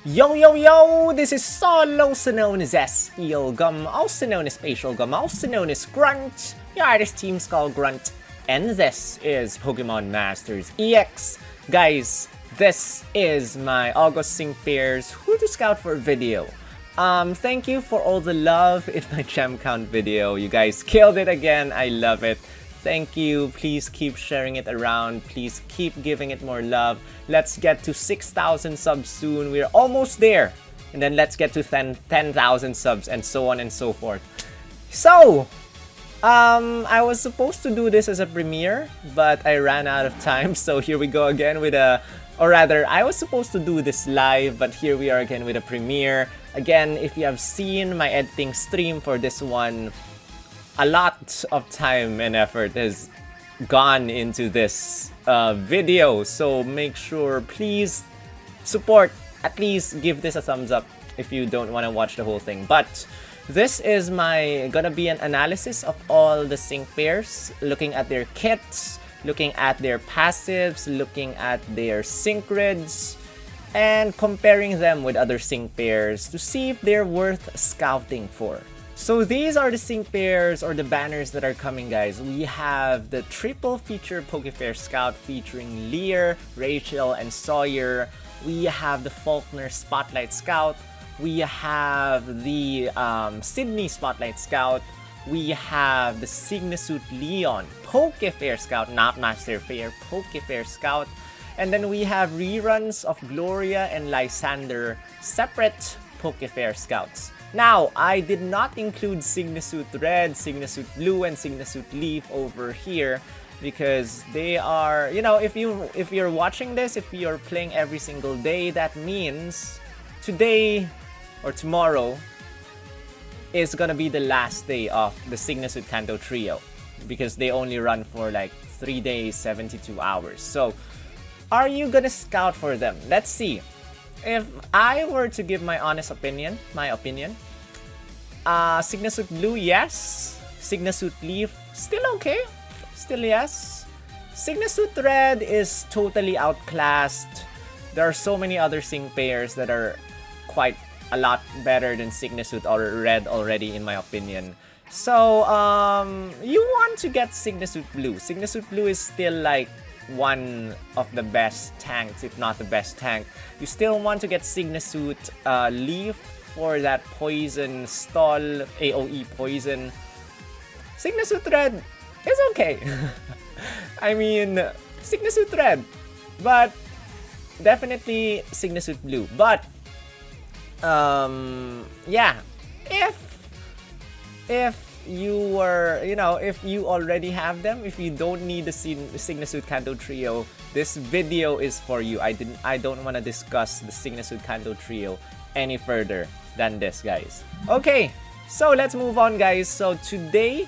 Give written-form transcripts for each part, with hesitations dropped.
Yo yo yo, this is Sol, also known as Spiel Gum, also known as Spatial Gum, also known as Grunt, your artist team's called Grunt, and this is Pokemon Masters EX. Guys, this is my August Sync Pairs Who to Scout for video. Thank you for all the love in my gem count video. You guys killed it again, I love it. Thank you, please keep sharing it around, please keep giving it more love. Let's get to 6,000 subs soon, we're almost there. And then let's get to 10,000 subs and so on and so forth. So, I was supposed to do this as a premiere, but I ran out of time. So here we go again with a, or rather, I was supposed to do this live, but here we are again with a premiere. Again, if you have seen my editing stream for this one, a lot of time and effort has gone into this video, so make sure, please support, at least give this a thumbs up if you don't want to watch the whole thing. But this is gonna be an analysis of all the sync pairs, looking at their kits, looking at their passives, looking at their sync grids, and comparing them with other sync pairs to see if they're worth scouting for. So these are the sync pairs or the banners that are coming, guys. We have the triple feature Pokefair Scout featuring Lear, Rachel, and Sawyer. We have the Faulkner Spotlight Scout. We have the Sydney Spotlight Scout. We have the Signa Suit Leon Pokefair Scout, not Master Fair, Pokefair Scout. And then we have reruns of Gloria and Lysandre, separate Pokefair Scouts. Now, I did not include Signa Suit Red, Signa Suit Blue, and Signa Suit Leaf over here because they are, you know, if you're watching this, if you're playing every single day, that means today or tomorrow is gonna be the last day of the Signa Suit Kanto Trio because they only run for like 3 days, 72 hours. So, are you gonna scout for them? Let's see. If I were to give my honest opinion, Signa Suit Blue, yes. Signa Suit Leaf, still okay. Still yes. Signa Suit Red is totally outclassed. There are so many other sync pairs that are quite a lot better than Signa Suit or Red already, in my opinion. So, you want to get Signa Suit Blue. Signa Suit Blue is still like one of the best tanks, if not the best tank. You still want to get Signa Suit Leaf for that poison stall, AoE poison. Signa Suit Red is okay. I mean, Signa Suit Red, but definitely Signa Suit Blue. But yeah, if you were, you know, if you already have them, if you don't need the Signa Suit Kanto Trio, this video is for you. I don't want to discuss the Signa Suit Kanto Trio any further than this, guys. Okay, so let's move on, guys. So today,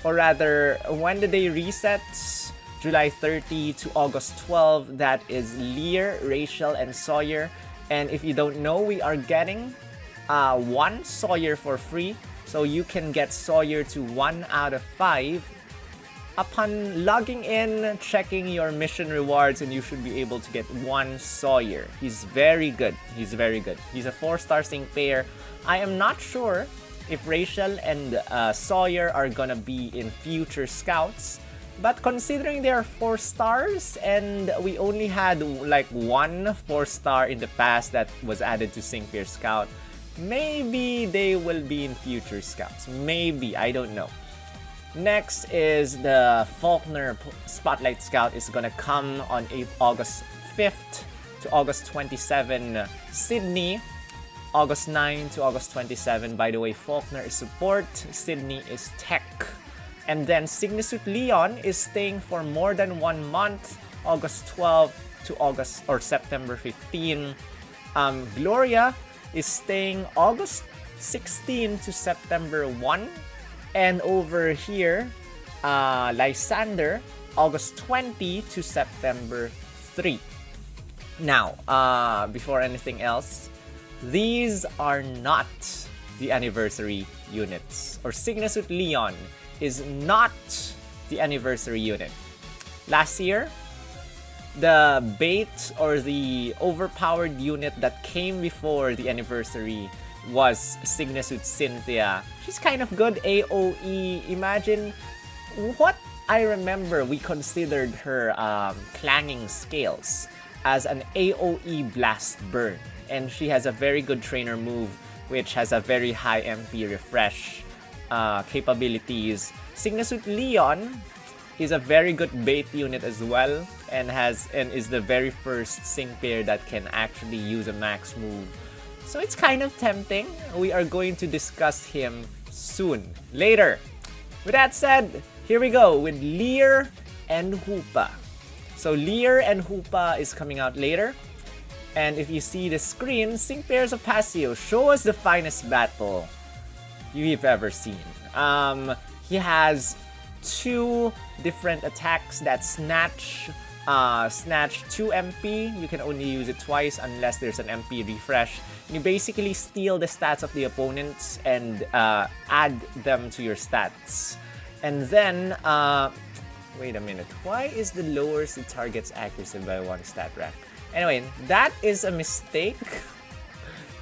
or rather, when the day resets, July 30 to August 12, that is Lear, Rachel, and Sawyer. And if you don't know, we are getting one Sawyer for free. So you can get Sawyer to 1 out of 5 upon logging in, checking your mission rewards, and you should be able to get one Sawyer. He's very good. He's very good. He's a 4-star sync pair. I am not sure if Rachel and Sawyer are gonna be in future scouts, but considering they are 4 stars and we only had like one 4-star in the past that was added to sync pair scout, maybe they will be in future scouts. Maybe, I don't know. Next is the Faulkner Spotlight Scout is gonna come on August 5th to August 27, Sydney. August 9 to August 27. By the way, Faulkner is support, Sydney is tech. And then Signa Suit Leon is staying for more than 1 month, August 12 to August or September 15. Gloria is staying August 16 to September 1. And over here, Lysandre, August 20 to September 3. Now, before anything else, these are not the anniversary units. Or Signa Suit Leon is not the anniversary unit. Last year, the bait or the overpowered unit that came before the anniversary was Signa suit Cynthia. She's kind of good AoE. Imagine what I remember we considered her clanging scales as an AoE blast burn. And she has a very good trainer move which has a very high MP refresh capabilities. Signa suit Leon is a very good bait unit as well and is the very first sync pair that can actually use a max move. So it's kind of tempting. We are going to discuss him soon, later. With that said, here we go with Lear and Hoopa. So Lear and Hoopa is coming out later. And if you see the screen, sync pairs of Pasio, show us the finest battle you've ever seen. He has 2 different attacks that snatch 2 MP. You can only use it twice unless there's an MP refresh. You basically steal the stats of the opponents and add them to your stats. And then, wait a minute, why is the lowers the target's accuracy by 1 stat rank? Anyway, that is a mistake.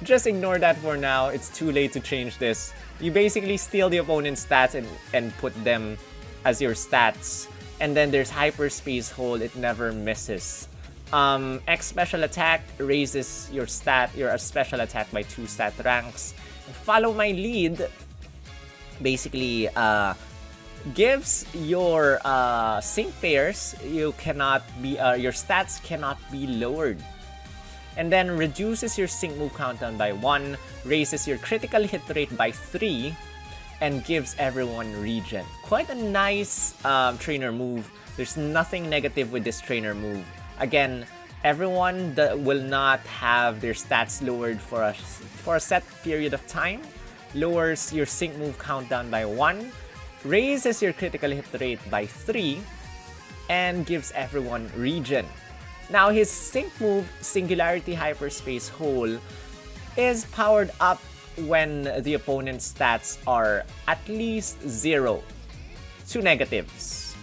Just ignore that for now. It's too late to change this. You basically steal the opponent's stats and put them as your stats. And then there's hyperspace hold. It never misses. X special attack raises your special attack by 2 stat ranks. And follow my lead basically gives your sync pairs your stats cannot be lowered. And then reduces your sync move countdown by 1, raises your critical hit rate by 3, and gives everyone regen. Quite a nice trainer move. There's nothing negative with this trainer move. Again, everyone that will not have their stats lowered for a set period of time, lowers your sync move countdown by 1, raises your critical hit rate by 3, and gives everyone regen. Now his sync move, Singularity Hyperspace Hole, is powered up when the opponent's stats are at least 0 to negatives.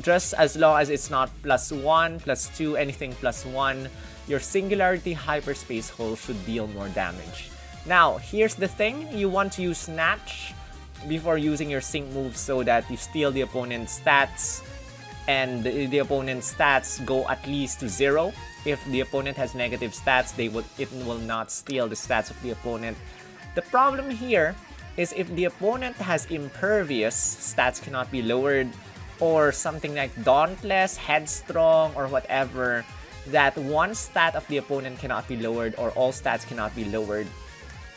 Just as long as it's not +1, +2, anything +1, your Singularity Hyperspace Hole should deal more damage. Now, here's the thing. You want to use Snatch before using your sync move so that you steal the opponent's stats and the opponent's stats go at least to 0. If the opponent has negative stats, it will not steal the stats of the opponent. The problem here is if the opponent has Impervious, stats cannot be lowered, or something like Dauntless, Headstrong, or whatever, that one stat of the opponent cannot be lowered or all stats cannot be lowered,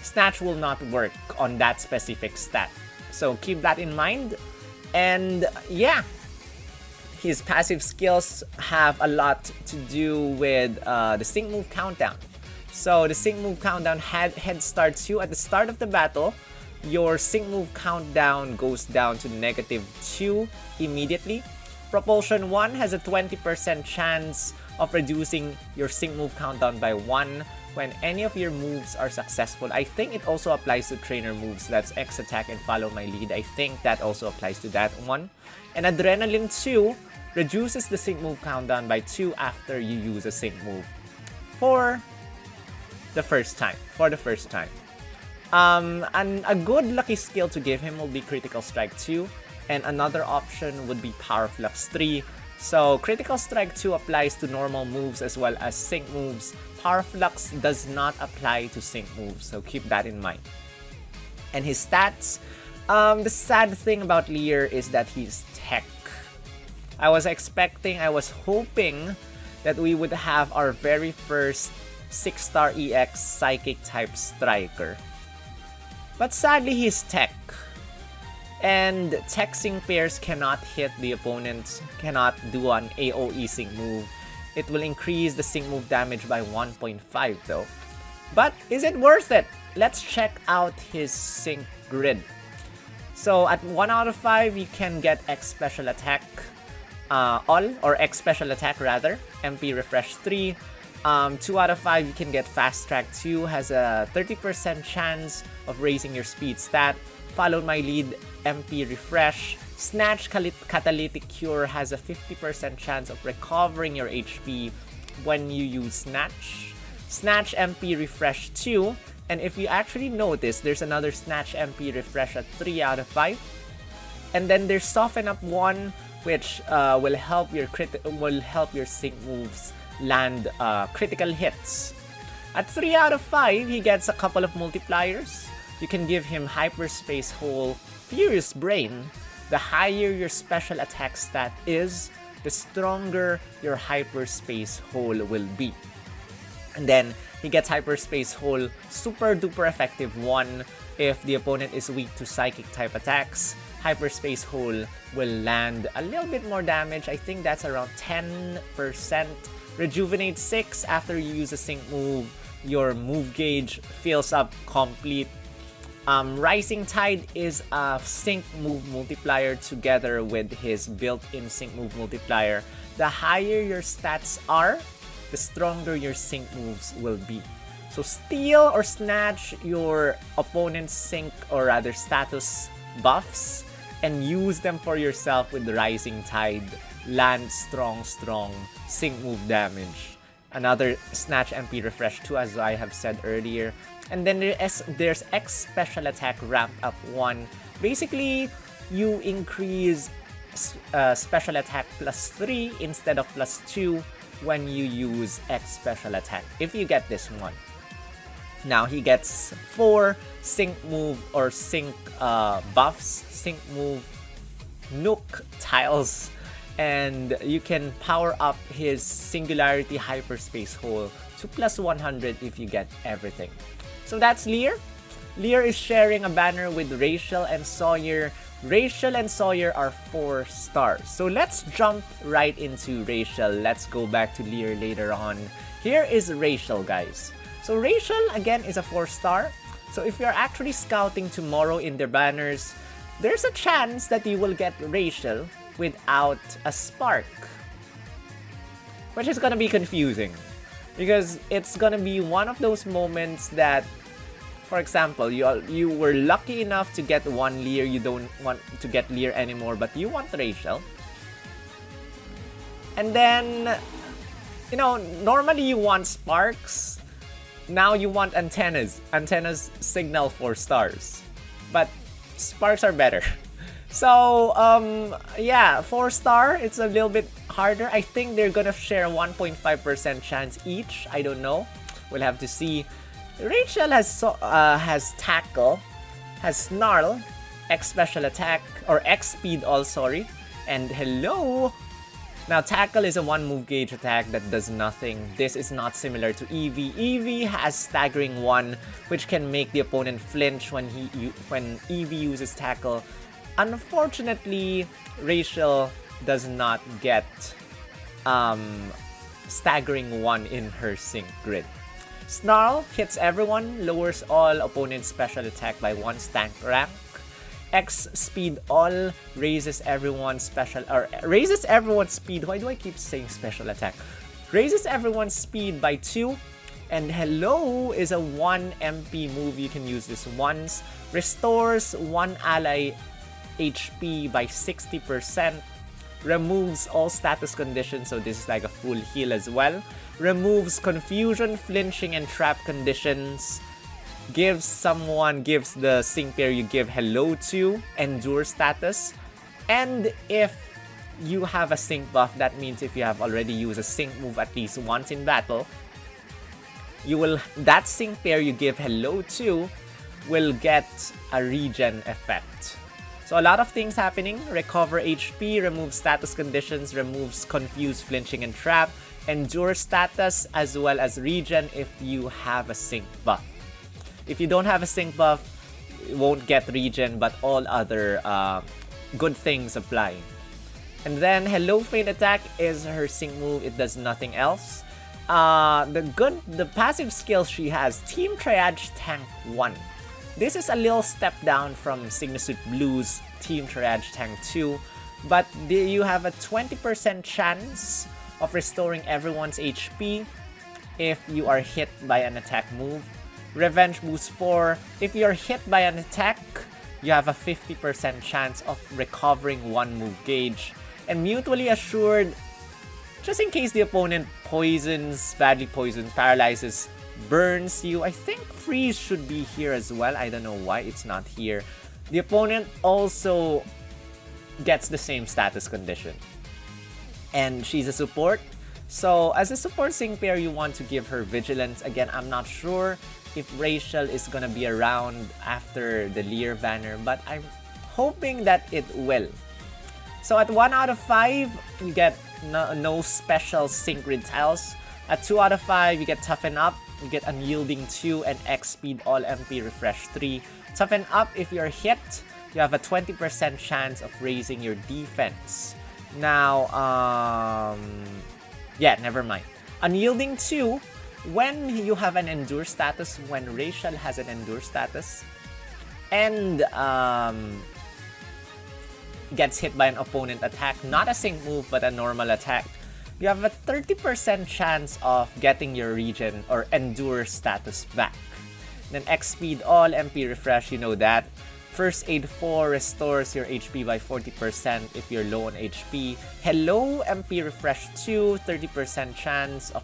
Snatch will not work on that specific stat. So keep that in mind. And yeah, his passive skills have a lot to do with the sync move countdown. So the sync move countdown head starts you at the start of the battle. Your sync move countdown goes down to -2 immediately. Propulsion 1 has a 20% chance of reducing your sync move countdown by 1 when any of your moves are successful. I think it also applies to trainer moves. That's X attack and follow my lead. I think that also applies to that one. And Adrenaline 2 reduces the sync move countdown by 2 after you use a sync move for the first time. And a good lucky skill to give him will be Critical Strike 2, and another option would be Power Flux 3. So Critical Strike 2 applies to normal moves as well as sync moves. Power Flux does not apply to sync moves, so keep that in mind. And his stats, the sad thing about Lear is that he's tech. I was hoping that we would have our very first 6-star EX Psychic type striker. But sadly, he's tech. And tech sync pairs cannot hit the opponents, cannot do an AoE sync move. It will increase the sync move damage by 1.5 though. But is it worth it? Let's check out his sync grid. So at 1 out of 5, you can get X special attack X special attack rather, MP refresh 3. 2 out of 5, you can get Fast Track 2, has a 30% chance of raising your speed stat. Follow my lead, MP refresh. Snatch Catalytic Cure has a 50% chance of recovering your HP when you use Snatch. Snatch MP Refresh 2, and if you actually notice, there's another Snatch MP Refresh at 3 out of 5. And then there's Soften Up 1, which will help your sync moves land critical hits. At 3 out of 5, he gets a couple of multipliers. You can give him Hyperspace Hole, Furious Brain. The higher your special attack stat is, the stronger your Hyperspace Hole will be. And then he gets Hyperspace Hole, super duper effective 1 if the opponent is weak to psychic type attacks. Hyperspace Hole will land a little bit more damage. I think that's around 10%. Rejuvenate 6 after you use a sync move. Your move gauge fills up complete. Rising Tide is a sync move multiplier together with his built-in sync move multiplier. The higher your stats are, the stronger your sync moves will be. So steal or snatch your opponent's sync or rather status buffs and use them for yourself with the Rising Tide. Land strong sync move damage. Another Snatch MP Refresh 2 as I have said earlier. And then there's X Special Attack Ramp Up 1. Basically, you increase Special Attack +3 instead of +2 when you use X Special Attack, if you get this one. Now he gets 4 sync move or sync buffs, sync move nuke tiles, and you can power up his Singularity Hyperspace Hole to +100 if you get everything. So that's Lear. Lear is sharing a banner with Rachel and Sawyer. Rachel and Sawyer are 4 stars. So let's jump right into Rachel. Let's go back to Lear later on. Here is Rachel, guys. So Rachel, again, is a 4-star. So if you're actually scouting tomorrow in their banners, there's a chance that you will get Rachel without a spark. Which is gonna be confusing. Because it's gonna be one of those moments that, for example, you were lucky enough to get one Lear, you don't want to get Lear anymore, but you want Rachel. And then, you know, normally you want sparks. Now you want antennas. Antennas signal 4 stars. But sparks are better. So, yeah, 4-star, it's a little bit harder. I think they're gonna share 1.5% chance each. I don't know. We'll have to see. Rachel has Tackle, has Snarl, X Special Attack, or X Speed All, sorry. And hello! Now, Tackle is a 1 move gauge attack that does nothing. This is not similar to Eevee. Eevee has Staggering 1, which can make the opponent flinch when Eevee uses Tackle. Unfortunately, Rachel does not get Staggering 1 in her sync grid. Snarl hits everyone, lowers all opponents' special attack by 1 stank rank. X Speed All raises everyone's raises everyone's speed. Why do I keep saying special attack? Raises everyone's speed by 2. And Hello is a 1 MP move. You can use this once. Restores 1 ally HP by 60%. Removes all status conditions, so this is like a full heal as well. Removes confusion, flinching, and trap conditions. Gives the sync pair you give Hello to endure status. And if you have a sync buff, that means if you have already used a sync move at least once in battle, that sync pair you give Hello to will get a regen effect. So a lot of things happening. Recover HP, removes status conditions, removes confuse, flinching, and trap, endure status, as well as regen if you have a sync buff. If you don't have a sync buff, you won't get regen, but all other good things apply. And then Hello Feint Attack is her sync move. It does nothing else. The passive skill she has, Team Triage Tank 1. This is a little step down from Signa Suit Blue's Team Triage Tank 2, but you have a 20% chance of restoring everyone's HP if you are hit by an attack move. Revenge boost 4. If you're hit by an attack, you have a 50% chance of recovering 1 move gauge. And Mutually Assured, just in case the opponent poisons, badly poisons, paralyzes, burns you. I think Freeze should be here as well. I don't know why it's not here. The opponent also gets the same status condition. And she's a support. So as a support sync pair, you want to give her Vigilance. Again, I'm not sure if Rachel is gonna be around after the Lear banner, but I'm hoping that it will. So at 1 out of 5, you get no special sync grid tiles. At 2 out of 5, you get Toughen Up, you get Unyielding 2, and X Speed All MP Refresh 3. Toughen Up, if you're hit, you have a 20% chance of raising your defense. Now, yeah, never mind. Unyielding 2, when you have an Endure status, when Rachel has an Endure status, and gets hit by an opponent attack, not a sync move, but a normal attack, you have a 30% chance of getting your regen or Endure status back. Then X Speed All, MP Refresh, you know that. First Aid 4 restores your HP by 40% if you're low on HP. Hello, MP Refresh 2, 30% chance of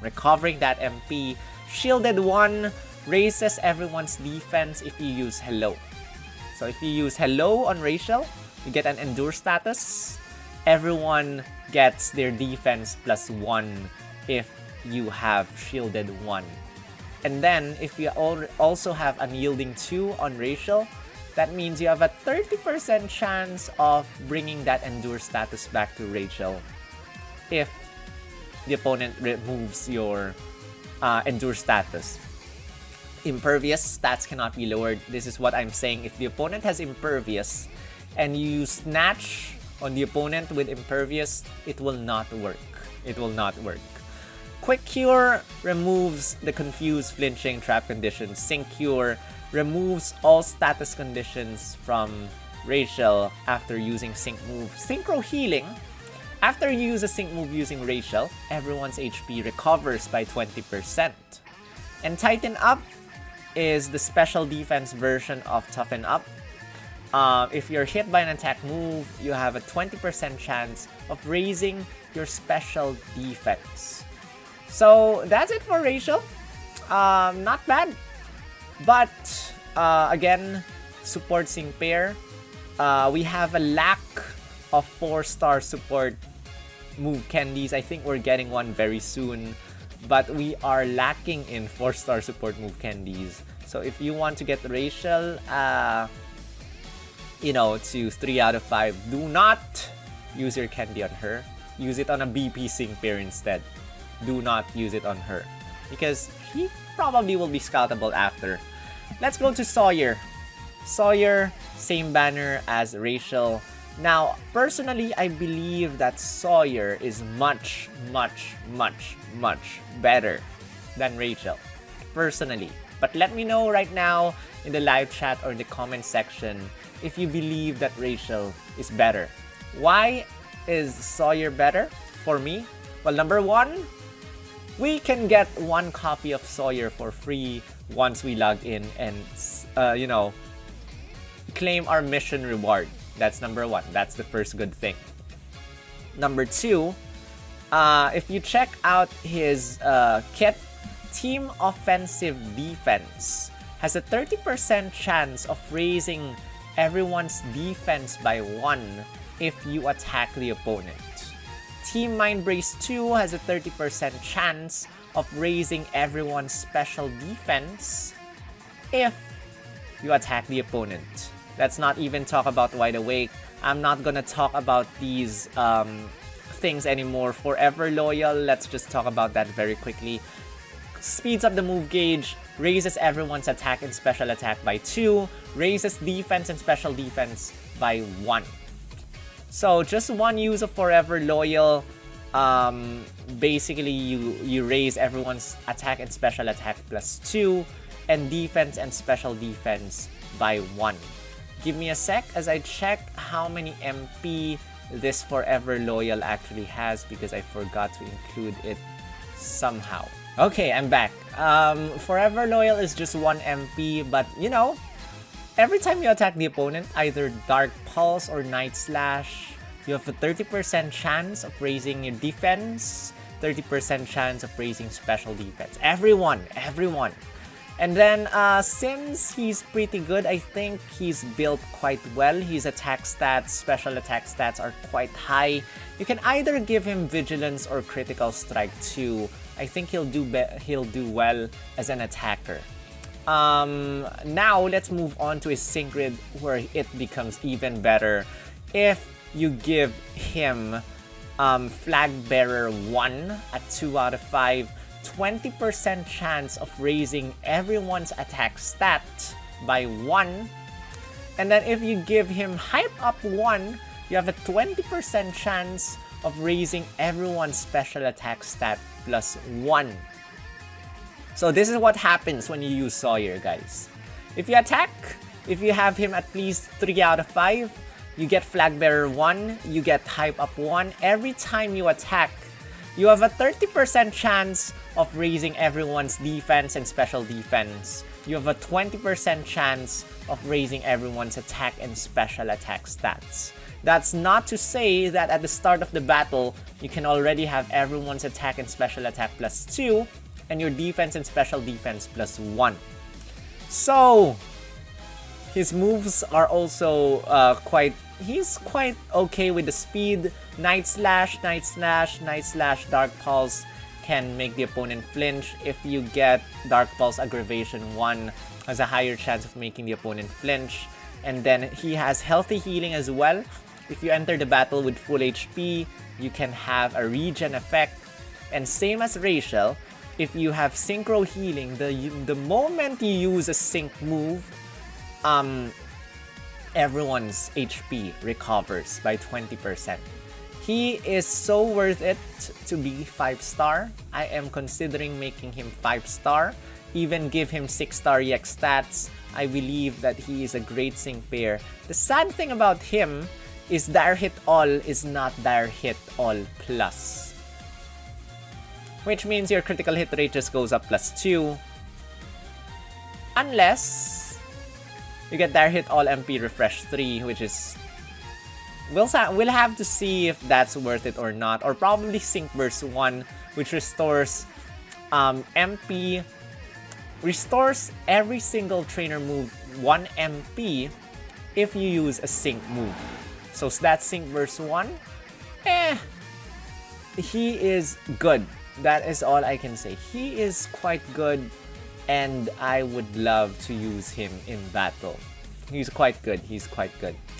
recovering that MP. Shielded 1 raises everyone's defense if you use Hello. So if you use Hello on Rachel, you get an Endure status. Everyone gets their defense +1 if you have Shielded 1. And then, if you also have Unyielding 2 on Rachel, that means you have a 30% chance of bringing that Endure status back to Rachel if the opponent removes your Endure status. Impervious stats cannot be lowered. This is what I'm saying. If the opponent has Impervious and you Snatch on the opponent with Impervious, it will not work. It will not work. Quick Cure removes the confused, flinching, trap conditions. Sync Cure removes all status conditions from Rachel after using Sync move. Synchro Healing, after you use a Sync move using Rachel, everyone's HP recovers by 20%. And Tighten Up is the special defense version of Toughen Up. If you're hit by an attack move, you have a 20% chance of raising your special defense. So that's it for Rachel. Not bad. But again, support sync pair. We have a lack of 4-star support move candies. I think we're getting one very soon. But we are lacking in 4-star support move candies. So if you want to get Rachel, to 3 out of 5, do not use your candy on her. Use it on a BP sync pair instead. Do not use it on her because she probably will be scoutable after. Let's go to Sawyer. Sawyer, same banner as Rachel. Now, personally, I believe that Sawyer is much, much, much, much better than Rachel. Personally. But let me know right now in the live chat or the comment section if you believe that Rachel is better. Why is Sawyer better for me? Well, number 1, we can get 1 copy of Sawyer for free once we log in and, claim our mission reward. That's number 1. That's the first good thing. Number 2, if you check out his kit, Team Offensive Defense has a 30% chance of raising everyone's defense by 1 if you attack the opponent. Team Mind Brace 2 has a 30% chance of raising everyone's special defense if you attack the opponent. Let's not even talk about Wide Awake. I'm not gonna talk about these things anymore. Forever Loyal, let's just talk about that very quickly. Speeds up the move gauge, raises everyone's attack and special attack by 2, raises defense and special defense by 1. So just 1 use of Forever Loyal, basically you raise everyone's attack and special attack +2, and defense and special defense by 1. Give me a sec as I check how many MP this Forever Loyal actually has because I forgot to include it somehow. Okay, I'm back. Forever Loyal is just 1 MP, but every time you attack the opponent, either Dark Pulse or Night Slash, you have a 30% chance of raising your defense, 30% chance of raising special defense. Everyone. And then, since he's pretty good, I think he's built quite well. His attack stats, special attack stats are quite high. You can either give him Vigilance or Critical Strike too. I think he'll do well as an attacker. Now, let's move on to his sync grid where it becomes even better. If you give him Flag Bearer 1 at 2 out of 5, 20% chance of raising everyone's attack stat by 1. And then if you give him Hype Up 1, you have a 20% chance of raising everyone's special attack stat plus 1. So this is what happens when you use Sawyer, guys. If you attack, if you have him at least 3 out of 5, you get Flag Bearer 1, you get Hype Up 1. Every time you attack, you have a 30% chance of raising everyone's defense and special defense. You have a 20% chance of raising everyone's attack and special attack stats. That's not to say that at the start of the battle, you can already have everyone's attack and special attack plus 2, and your defense and special defense plus 1. So, his moves are also he's quite okay with the speed. Night Slash, Dark Pulse can make the opponent flinch. If you get Dark Pulse Aggravation 1, has a higher chance of making the opponent flinch. And then he has Healthy Healing as well. If you enter the battle with full HP, you can have a regen effect. And same as Rachel, if you have Synchro Healing, the moment you use a sync move, everyone's HP recovers by 20%. He is so worth it to be 5-star. I am considering making him 5-star. Even give him 6-star EX stats. I believe that he is a great sync pair. The sad thing about him is Dire Hit All is not Dire Hit All Plus. Which means your critical hit rate just goes up plus 2. Unless you get Dire Hit All MP Refresh 3, which is... We'll have to see if that's worth it or not. Or probably Sync Burst 1, which restores MP... Restores every single trainer move 1 MP if you use a sync move. So that's Sync Burst 1. He is good. That is all I can say. He is quite good, and I would love to use him in battle. He's quite good.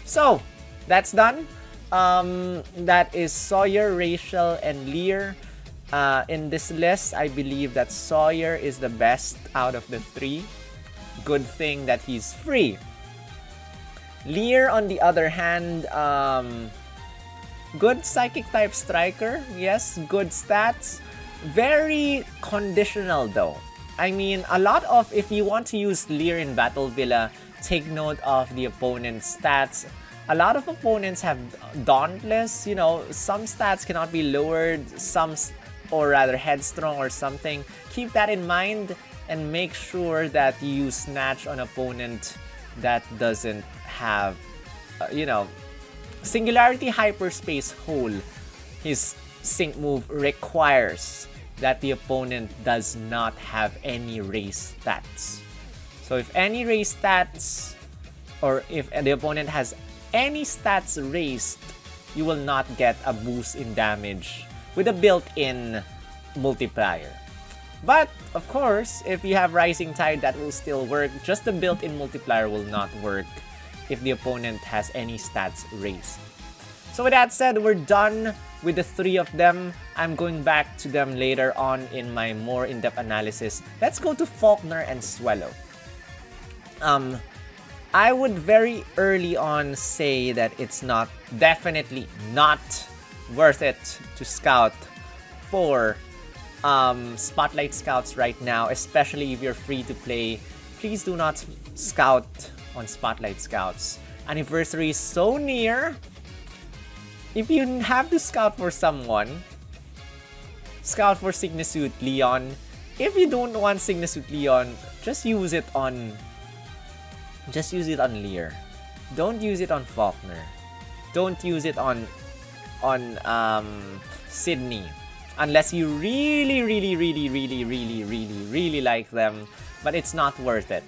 So, that's done. That is Sawyer, Rachel, and Lear. In this list, I believe that Sawyer is the best out of the 3. Good thing that he's free. Lear, on the other hand, good Psychic type striker. Yes, good stats. Very conditional though. I mean, a lot of, if you want to use Lear in Battle Villa, take note of the opponent's stats. A lot of opponents have Dauntless, you know, some stats cannot be lowered, or rather Headstrong or something. Keep that in mind and make sure that you use Snatch on opponent that doesn't have, Singularity Hyperspace Hole. His sync move requires that the opponent does not have any raise stats. So if any raise stats, or if the opponent has any stats raised, you will not get a boost in damage with a built-in multiplier. But, of course, if you have Rising Tide, that will still work. Just the built-in multiplier will not work if the opponent has any stats raised. So with that said, we're done with the 3 of them. I'm going back to them later on in my more in-depth analysis. Let's go to Faulkner and Swellow. I would very early on say that it's definitely not worth it to scout for Spotlight Scouts right now, especially if you're free to play. Please do not scout on Spotlight Scouts. Anniversary is so near. If you have to scout for someone, scout for Signa Suit Leon. If you don't want Signa Suit Leon, just use it on just use it on Lear. Don't use it on Faulkner. Don't use it on Sydney. Unless you really like them, but it's not worth it.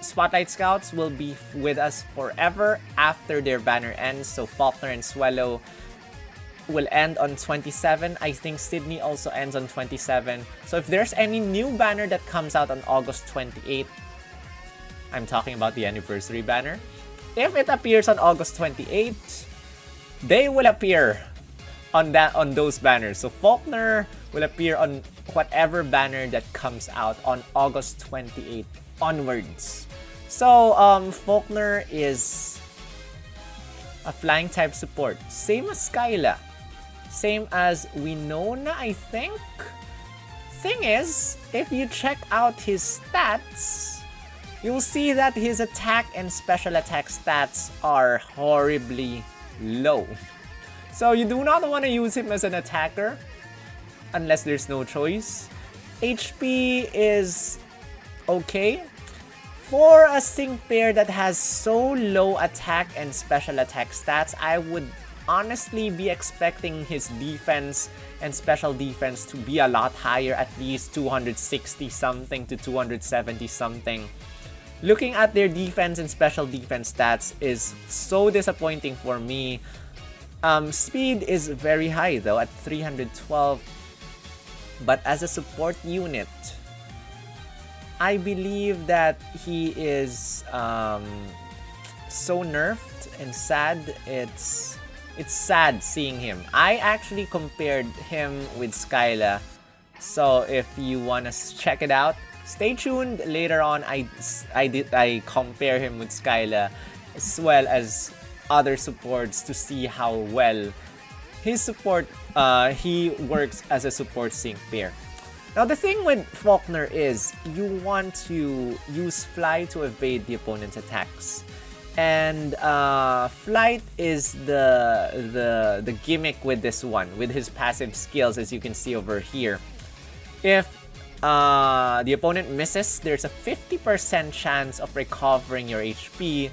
Spotlight Scouts will be with us forever after their banner ends. So Faulkner and Swellow will end on 27. I think Sydney also ends on 27. So if there's any new banner that comes out on August 28th, I'm talking about the anniversary banner. If it appears on August 28th, they will appear on those banners. So Faulkner will appear on whatever banner that comes out on August 28th onwards. So Faulkner is a flying type support, same as Skyla, same as Winona, I think. Thing is, if you check out his stats, you'll see that his attack and special attack stats are horribly low. So you do not want to use him as an attacker unless there's no choice. HP is okay. For a sync pair that has so low attack and special attack stats, I would honestly be expecting his defense and special defense to be a lot higher, at least 260 something to 270 something. Looking at their defense and special defense stats is so disappointing for me. Speed is very high though at 312, but as a support unit, I believe that he is so nerfed and sad. It's sad seeing him. I actually compared him with Skyla, so if you wanna check it out, stay tuned. Later on, I compare him with Skyla as well as other supports to see how well his support he works as a support sync pair. Now the thing with Faulkner is you want to use fly to evade the opponent's attacks, and flight is the gimmick with this one, with his passive skills, as you can see over here. If the opponent misses, there's a 50% chance of recovering your HP.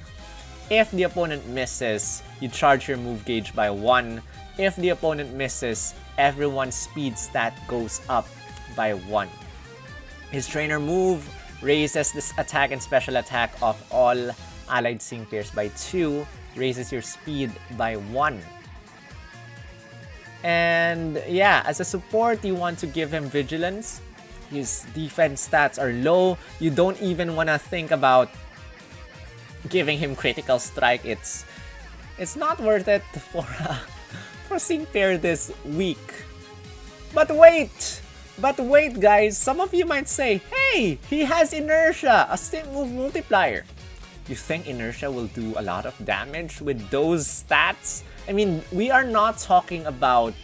If the opponent misses, you charge your move gauge by 1. If the opponent misses, everyone's speed stat goes up by 1. His trainer move raises this attack and special attack of all allied sync pairs by 2, raises your speed by 1. And yeah, as a support, you want to give him vigilance. His defense stats are low. You don't even want to think about giving him critical strike. It's not worth it for a sync pair this week. But wait, guys, some of you might say, hey, he has inertia, a sync move multiplier. You think inertia will do a lot of damage with those stats? I mean, we are not talking about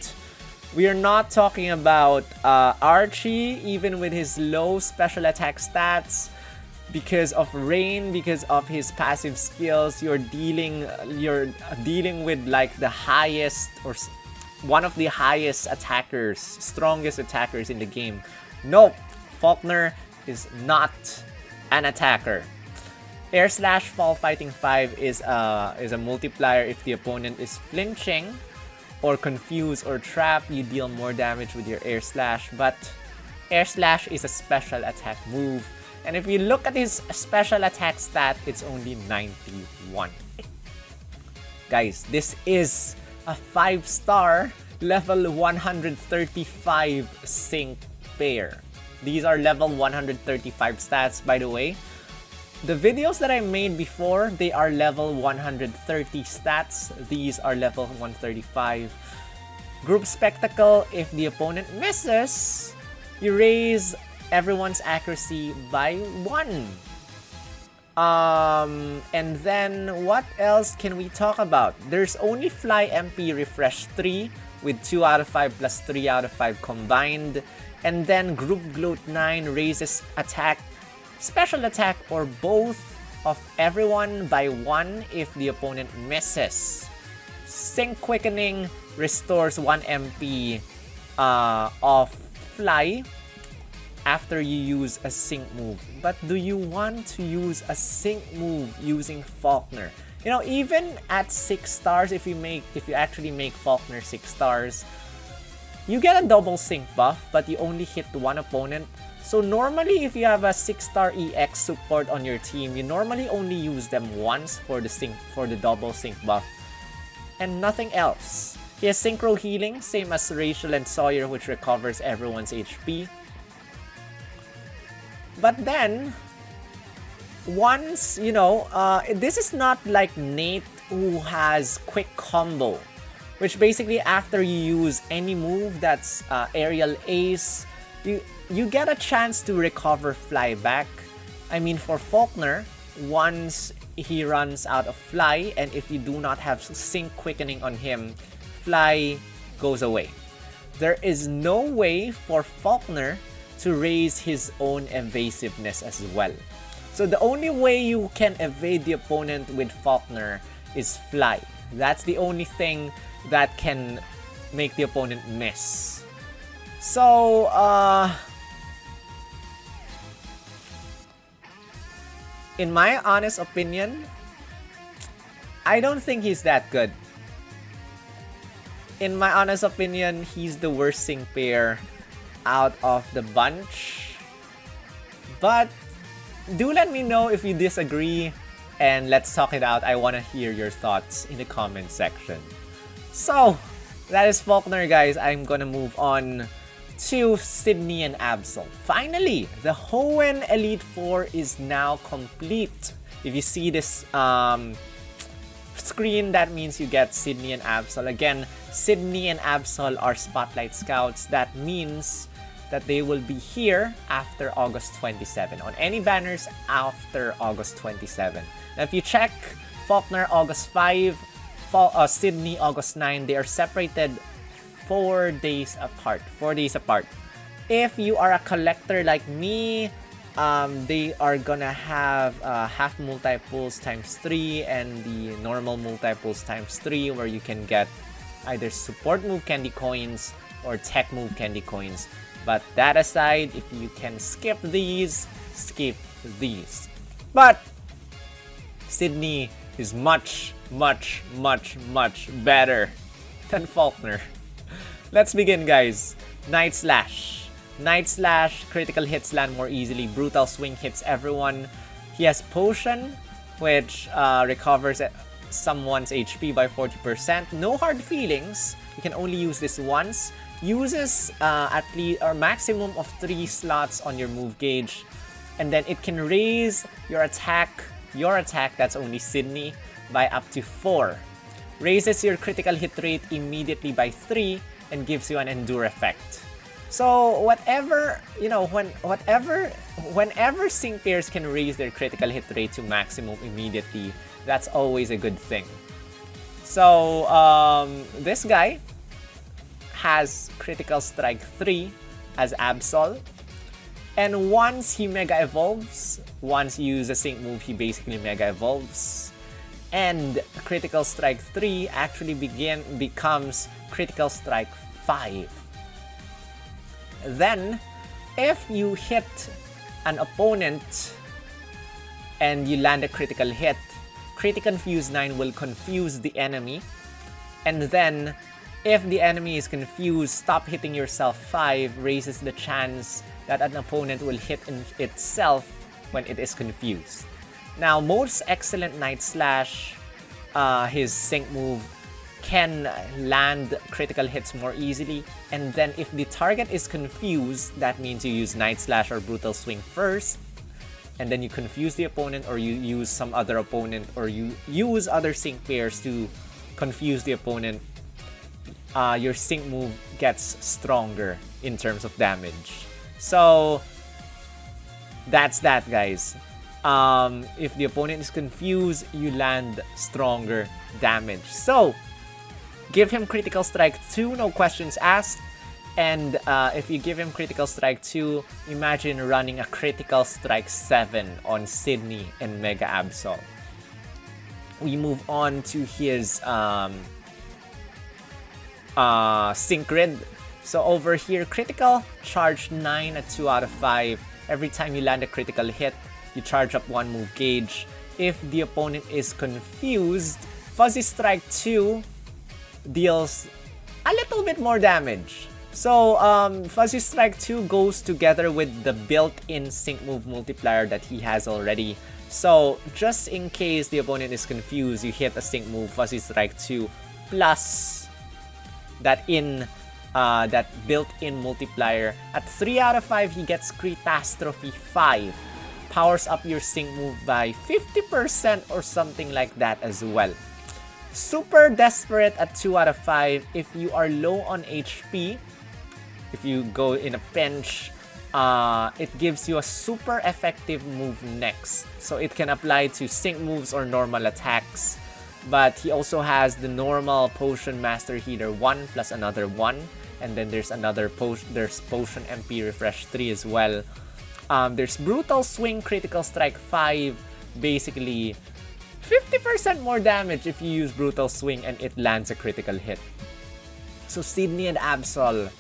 Archie, even with his low special attack stats. Because of rain, because of his passive skills, you're dealing with like the highest or one of the highest attackers, strongest attackers in the game. Nope, Faulkner is not an attacker. Air Slash Fall Fighting 5 is a multiplier. If the opponent is flinching or confused or trapped, you deal more damage with your Air Slash, but Air Slash is a special attack move. And if you look at his special attack stat, it's only 91. Guys, this is a 5-star level 135 sync pair. These are level 135 stats, by the way. The videos that I made before, they are level 130 stats. These are level 135. Group Spectacle, if the opponent misses, you raise everyone's accuracy by 1. And then what else can we talk about? There's only Fly MP Refresh 3 with 2 out of 5 plus 3 out of 5 combined. And then Group Gloat 9 raises attack, special attack, or both of everyone by 1 if the opponent misses. Sync Quickening restores 1 MP of Fly. after you use a sync move. But do you want to use a sync move using Faulkner? You know, even at 6 stars, if you actually make Faulkner 6 stars, you get a double sync buff, but you only hit one opponent. So normally, if you have a 6-star EX support on your team, you normally only use them once for the double sync buff, and nothing else. He has Synchro Healing, same as Rachel and Sawyer, which recovers everyone's HP. But then, once, you know, this is not like Nate who has quick combo, which basically after you use any move that's aerial ace, you get a chance to recover fly back. I mean, for Faulkner, once he runs out of fly, and if you do not have sync quickening on him, fly goes away. There is no way for Faulkner to raise his own evasiveness as well. So the only way you can evade the opponent with Faulkner is fly. That's the only thing that can make the opponent miss. So, in my honest opinion, I don't think he's that good. In my honest opinion, he's the worst sync pair out of the bunch. But do let me know if you disagree, and let's talk it out. I want to hear your thoughts in the comment section. So, that is Faulkner, guys. I'm gonna move on to Signa and Absol. Finally, the Hoenn Elite Four is now complete. If you see this screen, that means you get Signa and Absol. Again, Signa and Absol are Spotlight Scouts. That means that they will be here after August 27, on any banners after August 27. Now, if you check Faulkner August 5, Signa August 9, they are separated 4 days apart. 4 days apart. If you are a collector like me, they are gonna have half multi-pulls times 3 and the normal multi-pulls times 3, where you can get either support move candy coins or tech move candy coins. But that aside, if you can skip these, skip these. But Signa is much, much, much, much better than Faulkner. Let's begin, guys. Night Slash. Night Slash, critical hits land more easily. Brutal Swing hits everyone. He has Potion, which recovers someone's HP by 40%. No hard feelings. You can only use this once. Uses at least or maximum of 3 slots on your move gauge. And then it can raise your attack, that's only Signa, by up to 4. Raises your critical hit rate immediately by 3 and gives you an endure effect. So whatever, you know, whenever sync pairs can raise their critical hit rate to maximum immediately, that's always a good thing. So this guy has critical strike 3 as Absol, and once he mega evolves, once you use a sync move, he basically mega evolves, and critical strike 3 actually becomes critical strike 5. Then, if you hit an opponent and you land a critical hit, Crit Confuse 9 will confuse the enemy, and then if the enemy is confused, Stop Hitting Yourself 5 raises the chance that an opponent will hit itself when it is confused. Now, most excellent Night Slash, his sync move can land critical hits more easily, and then if the target is confused, that means you use Night Slash or Brutal Swing first, and then you confuse the opponent, or you use some other opponent, or you use other sync pairs to confuse the opponent. Your sync move gets stronger in terms of damage. So that's that, guys. If the opponent is confused, you land stronger damage. So give him Critical Strike 2, no questions asked. And if you give him Critical Strike 2, imagine running a Critical Strike 7 on Signa and Mega Absol. We move on to his Sync Grid. So over here, critical, charge 9 at 2 out of 5. Every time you land a critical hit, you charge up 1 move gauge. If the opponent is confused, Fuzzy Strike 2 deals a little bit more damage. So Fuzzy Strike 2 goes together with the built-in sync move multiplier that he has already. So just in case the opponent is confused, you hit a sync move Fuzzy Strike 2 plus that built-in multiplier. At 3 out of 5, he gets Catastrophe 5. Powers up your sync move by 50% or something like that as well. Super Desperate at 2 out of 5. If you are low on HP, if you go in a pinch, it gives you a super effective move next. So it can apply to sync moves or normal attacks. But he also has the normal Potion Master Healer 1 plus another 1. And then there's another Potion MP Refresh 3 as well. There's Brutal Swing Critical Strike 5. Basically, 50% more damage if you use Brutal Swing and it lands a critical hit. So Signa and Absol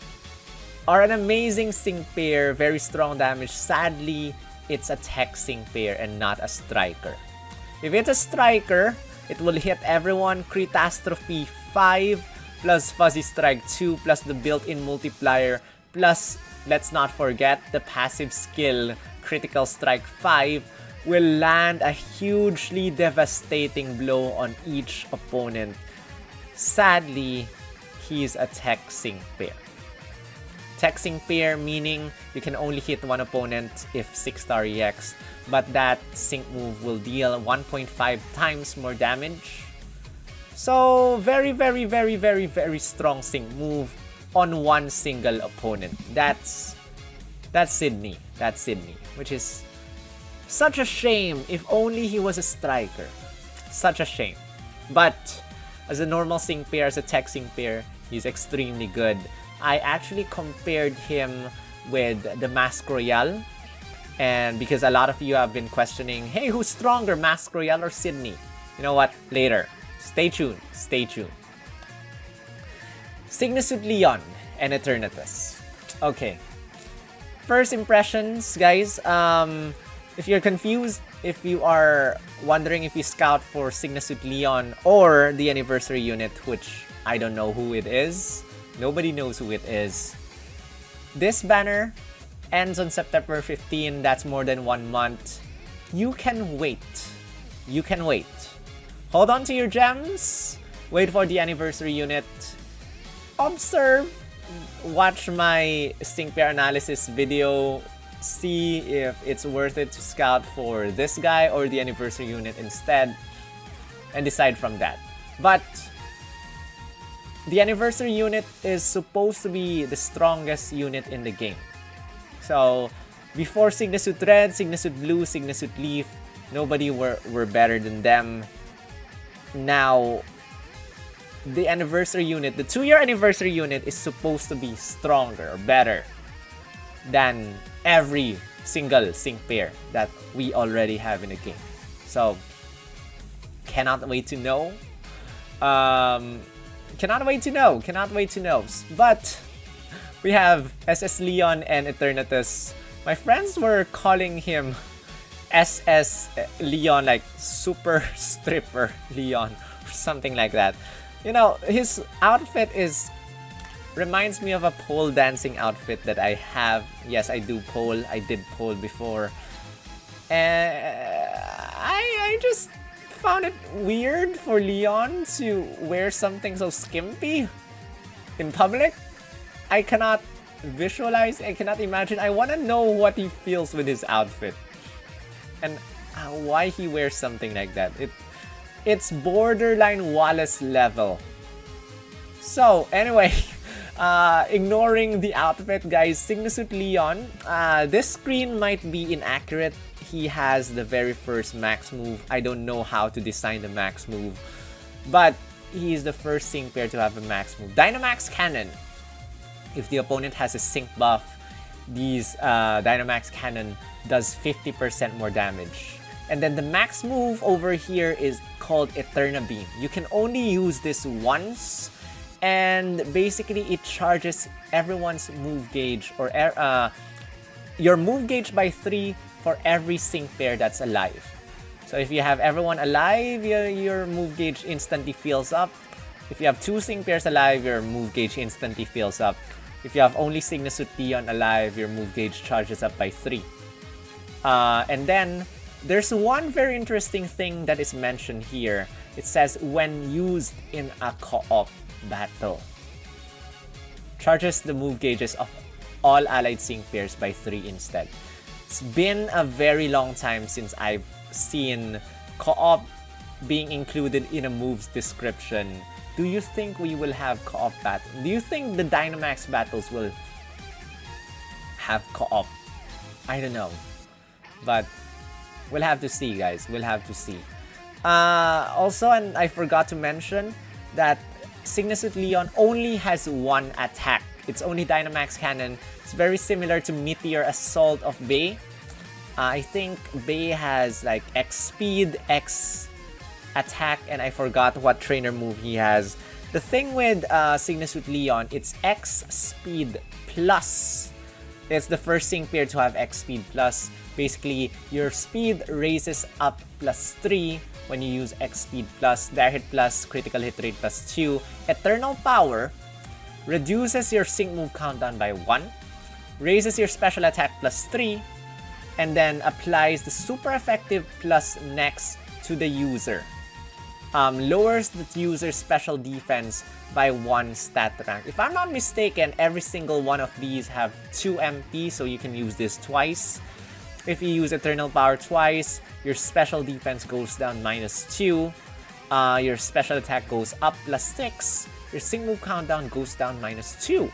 are an amazing sync pair, very strong damage. Sadly, it's a tech sync pair and not a striker. If it's a striker, it will hit everyone Catastrophe 5 plus Fuzzy Strike 2 plus the built-in multiplier plus, let's not forget, the passive skill Critical Strike 5 will land a hugely devastating blow on each opponent. Sadly, he's a tech sync pair. Tech sync pair meaning you can only hit one opponent if 6-star EX, but that sync move will deal 1.5 times more damage. So very, very, very, very, very strong sync move on one single opponent. That's Signa. That's Signa, which is such a shame. If only he was a striker. Such a shame. But as a normal sync pair, as a tech sync pair, he's extremely good. I actually compared him with the Mask Royale. And because a lot of you have been questioning, hey, who's stronger, Mask Royale or Signa? You know what? Later. Stay tuned. Stay tuned. Signa Suit Leon and Eternatus. Okay. First impressions, guys. If you're confused, if you are wondering if you scout for Signa Suit Leon or the anniversary unit, which I don't know who it is. Nobody knows who it is. This banner ends on September 15. That's more than 1 month. You can wait. You can wait. Hold on to your gems. Wait for the anniversary unit. Observe. Watch my sync pair analysis video. See if it's worth it to scout for this guy or the anniversary unit instead. And decide from that. But the anniversary unit is supposed to be the strongest unit in the game. So, before Signa Suit Red, Signa Suit Blue, Signa Suit Leaf, nobody were better than them. Now, the anniversary unit, the 2-year anniversary unit is supposed to be stronger or better than every single sync pair that we already have in the game. So, cannot wait to know. Cannot wait to know. Cannot wait to know. But we have SS Leon and Eternatus. My friends were calling him SS Leon, like Super Stripper Leon or something like that. You know, his outfit reminds me of a pole dancing outfit that I have. Yes, I do pole. I did pole before. And I just found it weird for Leon to wear something so skimpy in public. I cannot visualize, I cannot imagine. I want to know what he feels with his outfit and why he wears something like that. It's borderline Wallace level. So anyway, ignoring the outfit, guys, Signa Suit Leon, this screen might be inaccurate. He has the very first max move. I don't know how to design the max move, but he's the first sync pair to have a max move. Dynamax Cannon. If the opponent has a sync buff, these Dynamax Cannon does 50% more damage. And then the max move over here is called Eterna Beam. You can only use this once, and basically it charges everyone's move gauge, or your move gauge by 3 for every sync pair that's alive. So if you have everyone alive, your move gauge instantly fills up. If you have 2 sync pairs alive, your move gauge instantly fills up. If you have only Signa Suit Leon alive, your move gauge charges up by 3. And then there's one very interesting thing that is mentioned here. It says when used in a co-op battle, charges the move gauges of all allied sync pairs by 3 instead. It's been a very long time since I've seen co-op being included in a move's description. Do you think we will have co-op battle? Do you think the Dynamax battles will have co-op? I don't know. But we'll have to see, guys. We'll have to see. Also, and I forgot to mention that Signa Suit Leon only has 1 attack. It's only Dynamax Cannon. It's very similar to Meteor Assault of Bay. I think Bay has like X Speed, X Attack, and I forgot what trainer move he has. The thing with Signa Suit Leon, it's X Speed Plus. It's the first sync pair to have X Speed Plus. Basically, your speed raises up +3 when you use X Speed Plus, Dare Hit Plus, Critical Hit Rate +2. Eternal Power reduces your sync move countdown by 1, raises your special attack +3, and then applies the super effective plus next to the user. Lowers the user's special defense by 1 stat rank. If I'm not mistaken, every single one of these have 2 MP, so you can use this twice. If you use Eternal Power twice, your special defense goes down -2. Your special attack goes up +6. Your sync move countdown goes down -2.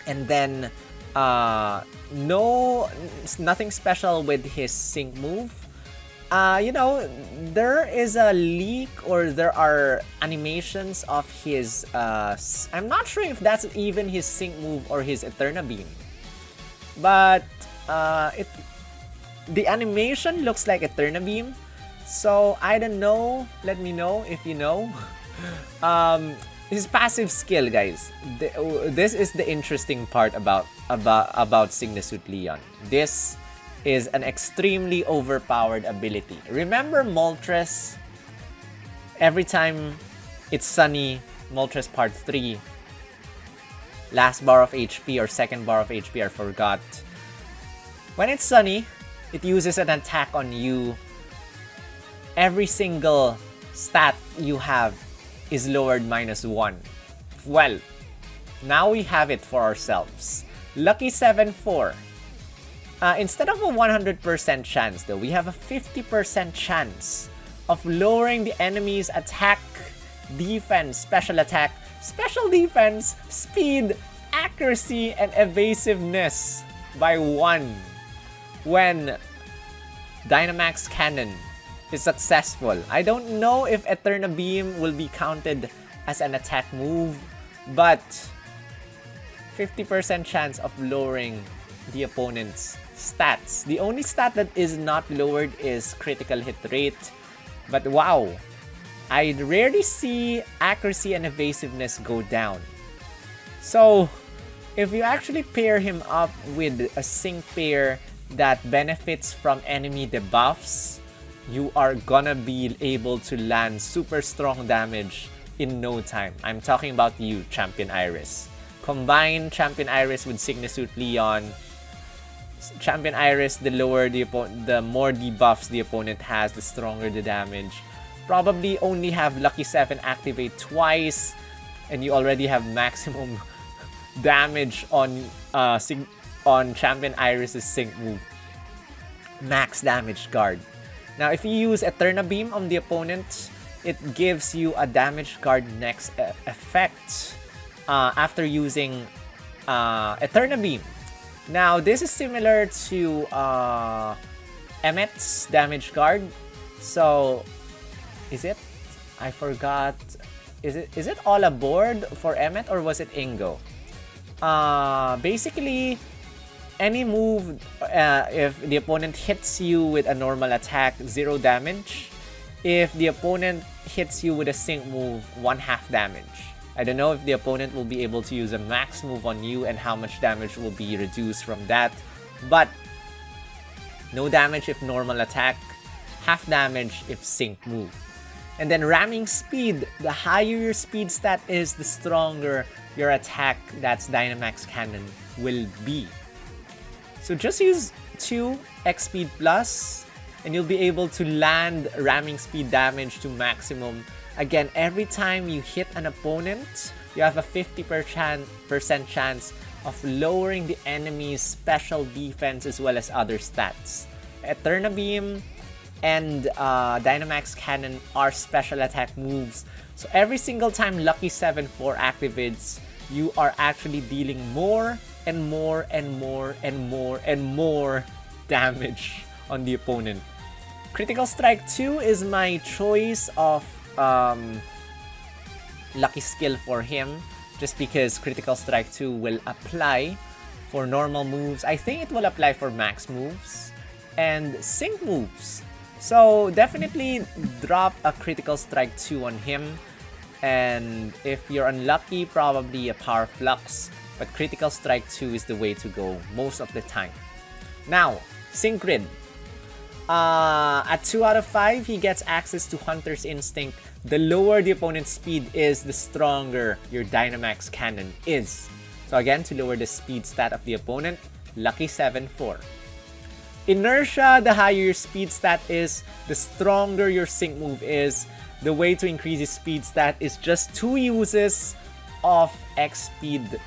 And then, nothing special with his sync move. You know, there is a leak, or there are animations of his, I'm not sure if that's even his sync move or his Eterna Beam. But, the animation looks like Eterna Beam. So, I don't know. Let me know if you know. His passive skill, guys. This is the interesting part about Signa Suit Leon. This is an extremely overpowered ability. Remember Moltres? Every time it's sunny, Moltres Part 3, last bar of HP or second bar of HP, I forgot. When it's sunny, it uses an attack on you. Every single stat you have is lowered -1. Well, now we have it for ourselves. Lucky 7-4. Instead of a 100% chance, though, we have a 50% chance of lowering the enemy's attack, defense, special attack, special defense, speed, accuracy, and evasiveness by 1 when Dynamax Cannon is successful. I don't know if Eterna Beam will be counted as an attack move, but 50% chance of lowering the opponent's stats. The only stat that is not lowered is critical hit rate. But wow, I rarely see accuracy and evasiveness go down. So if you actually pair him up with a sync pair that benefits from enemy debuffs, you are gonna be able to land super strong damage in no time. I'm talking about you, Champion Iris. Combine Champion Iris with Signa Suit Leon. Champion Iris, the more debuffs the opponent has, the stronger the damage. Probably only have Lucky 7 activate twice, and you already have maximum damage on Champion Iris' sync move. Max damage guard. Now, if you use Eterna Beam on the opponent, it gives you a damage guard next effect after using Eterna Beam. Now, this is similar to Emmet's damage guard. So, is it? I forgot. Is it all aboard for Emmet, or was it Ingo? Basically, any move, if the opponent hits you with a normal attack, 0 damage. If the opponent hits you with a sync move, 1/2 damage. I don't know if the opponent will be able to use a max move on you and how much damage will be reduced from that. But no damage if normal attack, half damage if sync move. And then ramming speed, the higher your speed stat is, the stronger your attack, that's Dynamax Cannon, will be. So just use 2 X speed plus and you'll be able to land ramming speed damage to maximum. Again, every time you hit an opponent, you have a 50% chance of lowering the enemy's special defense as well as other stats. Eternatus and Dynamax Cannon are special attack moves. So every single time Lucky 7-4 activates, you are actually dealing more and more and more and more and more damage on the opponent. Critical Strike 2 is my choice of lucky skill for him, just because Critical Strike 2 will apply for normal moves. I think it will apply for max moves and sync moves. So definitely drop a Critical Strike 2 on him. And if you're unlucky, probably a Power Flux. But Critical Strike 2 is the way to go most of the time. Now, Sync Grid. At 2 out of 5, he gets access to Hunter's Instinct. The lower the opponent's speed is, the stronger your Dynamax Cannon is. So again, to lower the speed stat of the opponent, Lucky 7-4. Inertia, the higher your speed stat is, the stronger your sync move is. The way to increase his speed stat is just 2 uses of X speed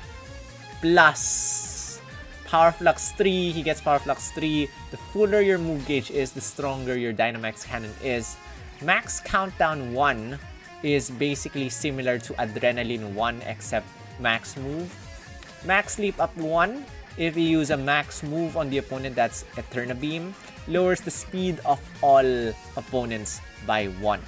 plus Power Flux 3. He gets Power Flux 3. The fuller your move gauge is, the stronger your Dynamax Cannon is. Max Countdown 1 is basically similar to Adrenaline 1 except max move. Max Leap Up 1, if you use a max move on the opponent, that's Eternatus, lowers the speed of all opponents by 1.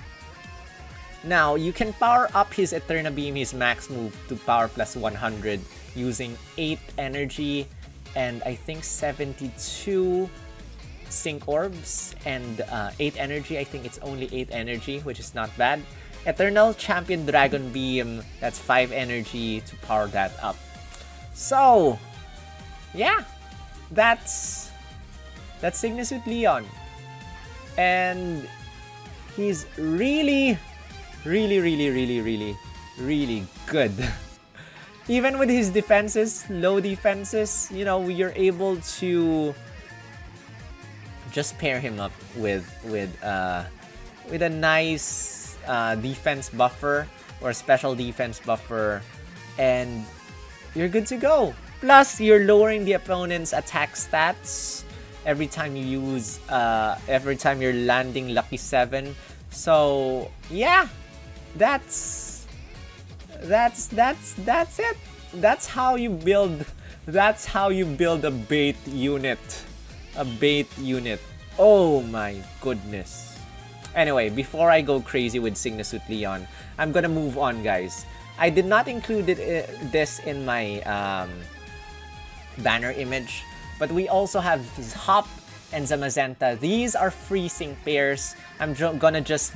Now, you can power up his Eternatus, his max move, to power plus 100 using 8 energy and I think 72 sync orbs and 8 energy. I think it's only 8 energy, which is not bad. Eternal Champion Dragon Beam, that's 5 energy to power that up. So, yeah, that's Signa Suit Leon. And he's really good. Even with his defenses, low defenses, you know, you're able to just pair him up with a nice defense buffer or special defense buffer, and you're good to go. Plus, you're lowering the opponent's attack stats every time you use, every time you're landing Lucky 7. So yeah, that's it. That's how you build a bait unit. Oh my goodness. Anyway, before I go crazy with Signa Suit Leon, I'm gonna move on, guys. I did not include this in my banner image, but we also have Hop and Zamazenta. These are free sync pairs. I'm gonna just,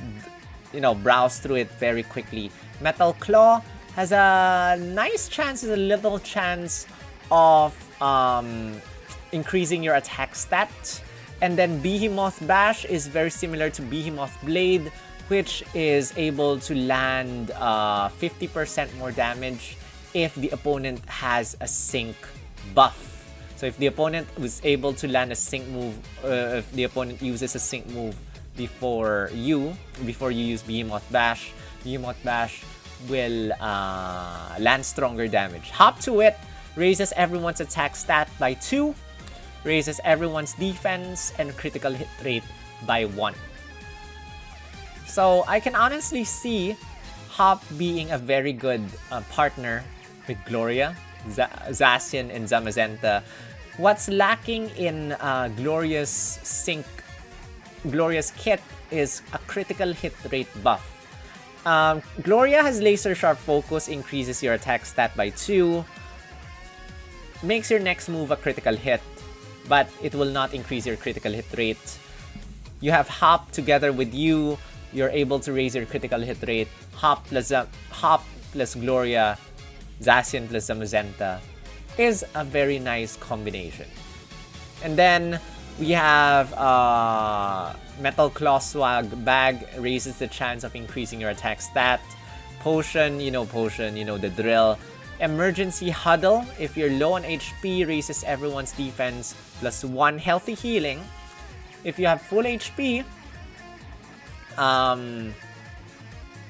you know, browse through it very quickly. Metal Claw has a nice chance, a little chance of increasing your attack stat. And then Behemoth Bash is very similar to Behemoth Blade, which is able to land 50% more damage if the opponent has a sync buff. So if the opponent was able to land a sync move, if the opponent uses a sync move before you use Behemoth Bash will land stronger damage. Hop to it raises everyone's attack stat by 2, raises everyone's defense and critical hit rate by 1. So I can honestly see Hop being a very good partner with Gloria, Zacian, and Zamazenta. What's lacking in Gloria's kit is a critical hit rate buff. Gloria has Laser Sharp Focus, increases your attack stat by 2, makes your next move a critical hit, but it will not increase your critical hit rate. You have Hop together with you, you're able to raise your critical hit rate. Hop plus Gloria, Zacian plus Zamazenta is a very nice combination. And then we have Metal Claw Swag Bag, raises the chance of increasing your attack stat. Potion, you know the drill. Emergency Huddle, if you're low on HP, raises everyone's defense plus 1 healthy healing. If you have full HP,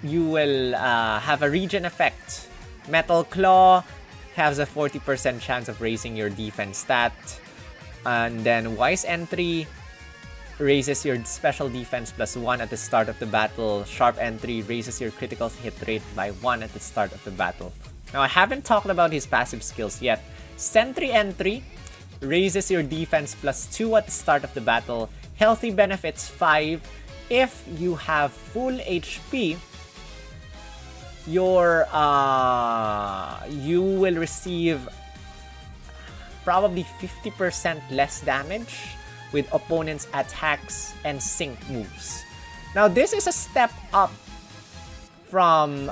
you will have a regen effect. Metal Claw has a 40% chance of raising your defense stat. And then Wise Entry raises your special defense plus 1 at the start of the battle. Sharp Entry raises your critical hit rate by 1 at the start of the battle. Now, I haven't talked about his passive skills yet. Sentry Entry raises your defense plus 2 at the start of the battle. Healthy benefits 5. If you have full HP, you will receive probably 50% less damage with opponents' attacks and sync moves. Now, this is a step up from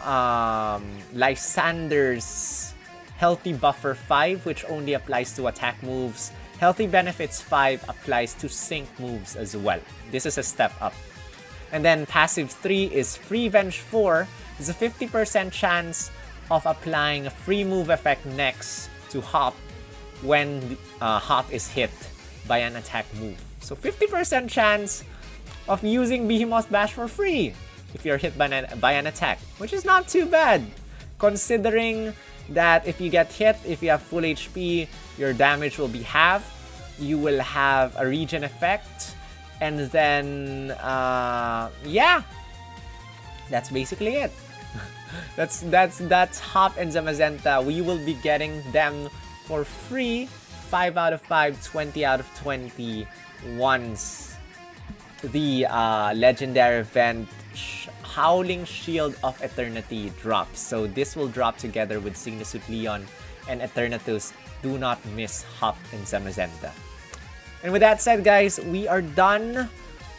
Lysandre's Healthy Buffer 5, which only applies to attack moves. Healthy Benefits 5 applies to sync moves as well. This is a step up. And then Passive 3 is Free Venge 4. It's a 50% chance of applying a free move effect next to Hop when Hop is hit by an attack move. So 50% chance of using Behemoth Bash for free if you're hit by an attack, which is not too bad, considering that if you get hit, if you have full HP, your damage will be half. You will have a regen effect, and then yeah, that's basically it. that's Hop and Zamazenta. We will be getting them for free, 5 out of 5, 20 out of 20 once the legendary event Howling Shield of Eternity drops. So this will drop together with Signa Suit Leon and Eternatus. Do not miss Hop and Zamazenta. And with that said, guys, we are done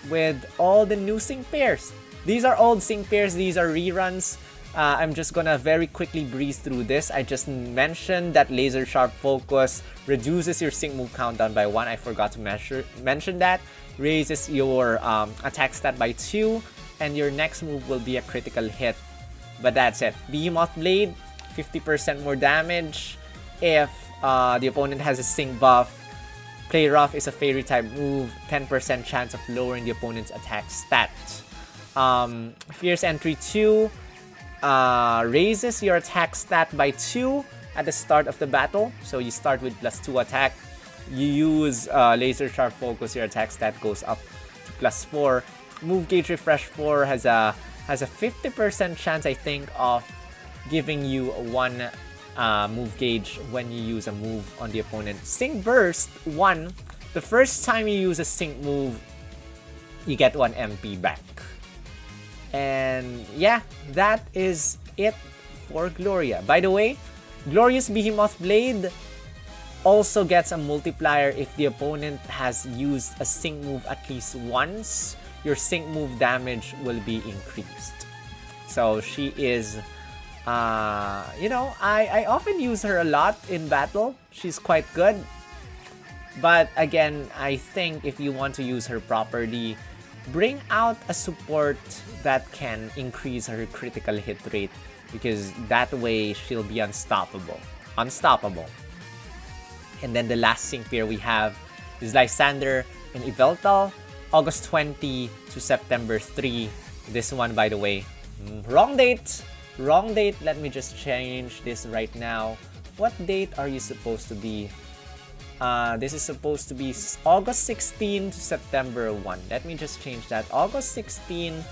with all the new sync pairs. These are old sync pairs. These are reruns. I'm just gonna very quickly breeze through this. I just mentioned that Laser Sharp Focus reduces your sync move countdown by 1. I forgot to mention that. Raises your attack stat by 2. And your next move will be a critical hit. But that's it. Behemoth Blade, 50% more damage if the opponent has a sync buff. Play Rough is a fairy type move, 10% chance of lowering the opponent's attack stat. Fierce Entry 2 raises your attack stat by 2 at the start of the battle. So you start with plus 2 attack. You use Laser Sharp Focus, your attack stat goes up to plus 4. Move Gauge Refresh 4 has a 50% chance, I think, of giving you 1 move gauge when you use a move on the opponent. Sync Burst 1. The first time you use a sync move, you get 1 MP back. And yeah, that is it for Gloria. By the way, Gloria's Behemoth Blade also gets a multiplier if the opponent has used a sync move at least once. Your sync move damage will be increased. So she is, I often use her a lot in battle. She's quite good. But again, I think if you want to use her properly, bring out a support that can increase her critical hit rate, because that way she'll be unstoppable. And then the last sync pair we have is Lysandre and Yveltal. August 20 to September 3. This one, by the way, wrong date. Let me just change this right now. What date are you supposed to be? This is supposed to be August 16 to September 1. Let me just change that. August 16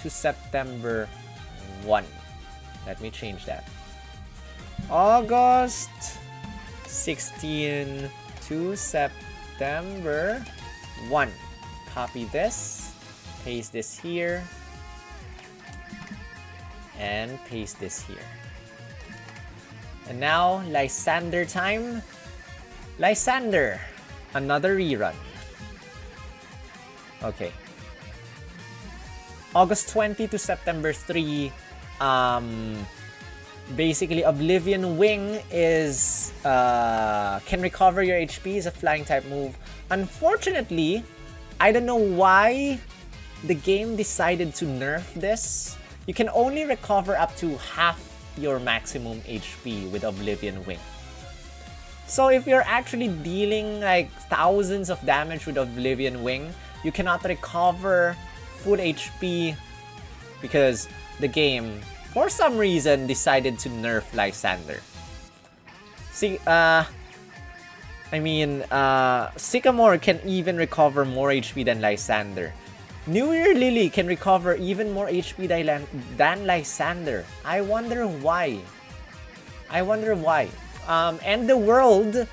to September 1. Let me change that. August 16 to September 1. Copy this, paste this here, and paste this here. And now, Lysandre time. Lysandre, another rerun. Okay. August 20 to September 3. Basically, Oblivion Wing is can recover your HP, is a flying type move. Unfortunately, I don't know why the game decided to nerf this. You can only recover up to half your maximum HP with Oblivion Wing. So if you're actually dealing like thousands of damage with Oblivion Wing, you cannot recover full HP because the game, for some reason, decided to nerf Lysandre. See, Sycamore can even recover more HP than Lysandre. New Year Lily can recover even more HP than Lysandre. I wonder why. And the world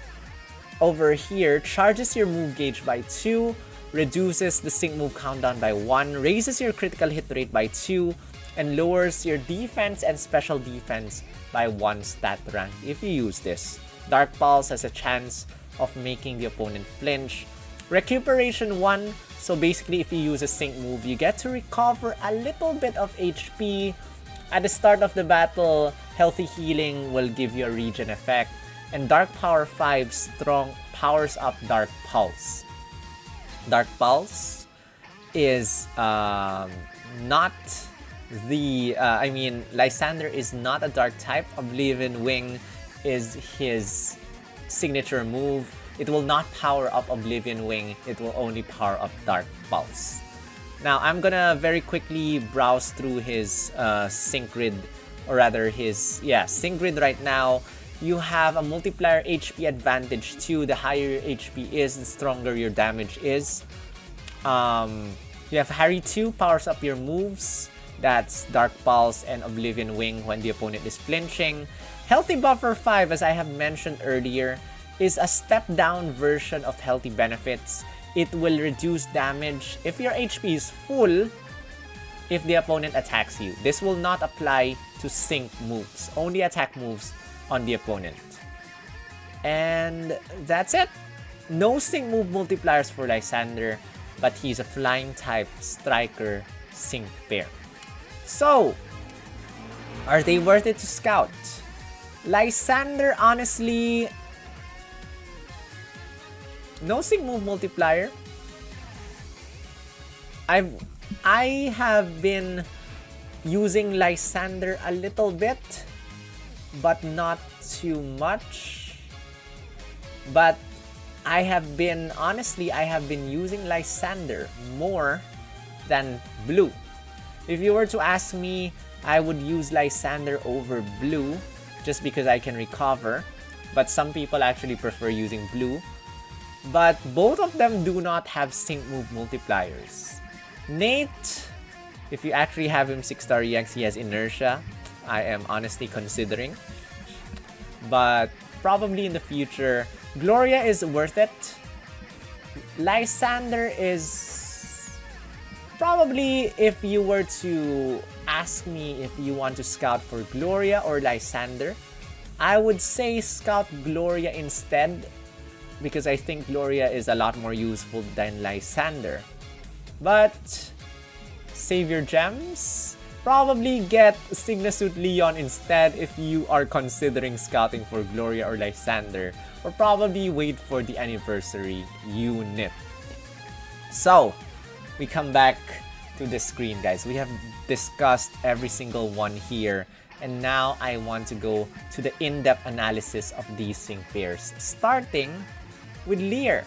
over here charges your move gauge by 2, reduces the sync move countdown by 1, raises your critical hit rate by 2, and lowers your defense and special defense by 1 stat rank if you use this. Dark Pulse has a chance of making the opponent flinch. Recuperation 1, so basically if you use a sync move, you get to recover a little bit of HP. At the start of the battle, Healthy Healing will give you a regen effect. And Dark Power 5 strong powers up Dark Pulse. Dark Pulse is not the... Lysandre is not a dark type. Oblivion Wing is his signature move. It will not power up Oblivion Wing. It will only power up Dark Pulse. Now, I'm gonna very quickly browse through his sync grid, or rather his, sync grid right now. You have a multiplier HP advantage too. The higher your HP is, the stronger your damage is. You have Harry 2, powers up your moves. That's Dark Pulse and Oblivion Wing when the opponent is flinching. Healthy Buffer 5, as I have mentioned earlier, is a step-down version of Healthy Benefits. It will reduce damage if your HP is full if the opponent attacks you. This will not apply to sync moves, only attack moves on the opponent. And that's it. No sync move multipliers for Lysandre, but he's a flying type striker sync pair. So, are they worth it to scout? Lysandre, honestly, no sync move multiplier. I have been using Lysandre a little bit, but not too much. But I have been using Lysandre more than Blue. If you were to ask me, I would use Lysandre over Blue just because I can recover. But some people actually prefer using Blue. But both of them do not have sync move multipliers. Nate, if you actually have him 6-star EX, he has Inertia. I am honestly considering. But probably in the future, Gloria is worth it. Lysandre is probably, if you were to ask me if you want to scout for Gloria or Lysandre, I would say scout Gloria instead, because I think Gloria is a lot more useful than Lysandre. But save your gems. Probably get Signa Suit Leon instead if you are considering scouting for Gloria or Lysandre, or probably wait for the anniversary unit. So, we come back to the screen, guys. We have discussed every single one here, and now I want to go to the in-depth analysis of these sync pairs, starting with Lear.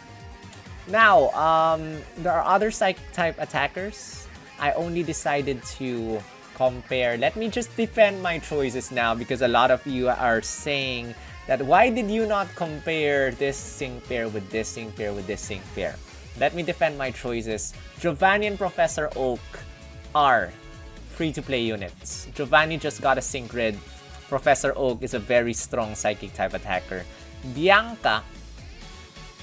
Now, there are other psychic type attackers. I only decided to compare. Let me just defend my choices now, because a lot of you are saying that why did you not compare this sync pair with this sync pair with this sync pair? Let me defend my choices. Giovanni and Professor Oak are free-to-play units. Giovanni just got a sync grid. Professor Oak is a very strong psychic type attacker. Bianca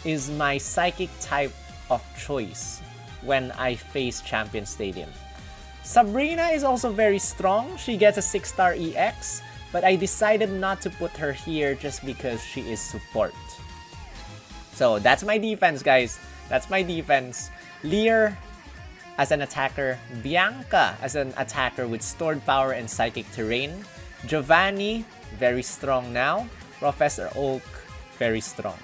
is my psychic type of choice when I face Champion Stadium. Sabrina is also very strong. She gets a 6-star EX, but I decided not to put her here just because she is support. So that's my defense, guys. That's my defense. Lear as an attacker, Bianca as an attacker with stored power and psychic terrain. Giovanni, very strong now. Professor Oak, very strong.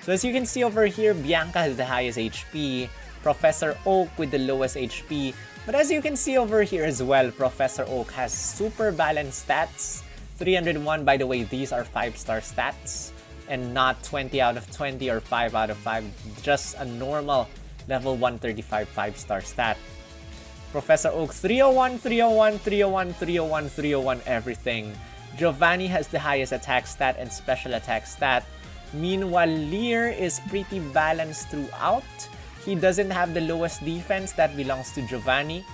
So as you can see over here, Bianca has the highest HP. Professor Oak with the lowest HP. But as you can see over here as well, Professor Oak has super balanced stats. 301, by the way, these are 5-star stats. And not 20 out of 20 or 5 out of 5. Just a normal level 135 5-star stat. Professor Oak, 301, 301, 301, 301, 301, everything. Giovanni has the highest attack stat and special attack stat. Meanwhile, Lear is pretty balanced throughout. He doesn't have the lowest defense, that belongs to Giovanni.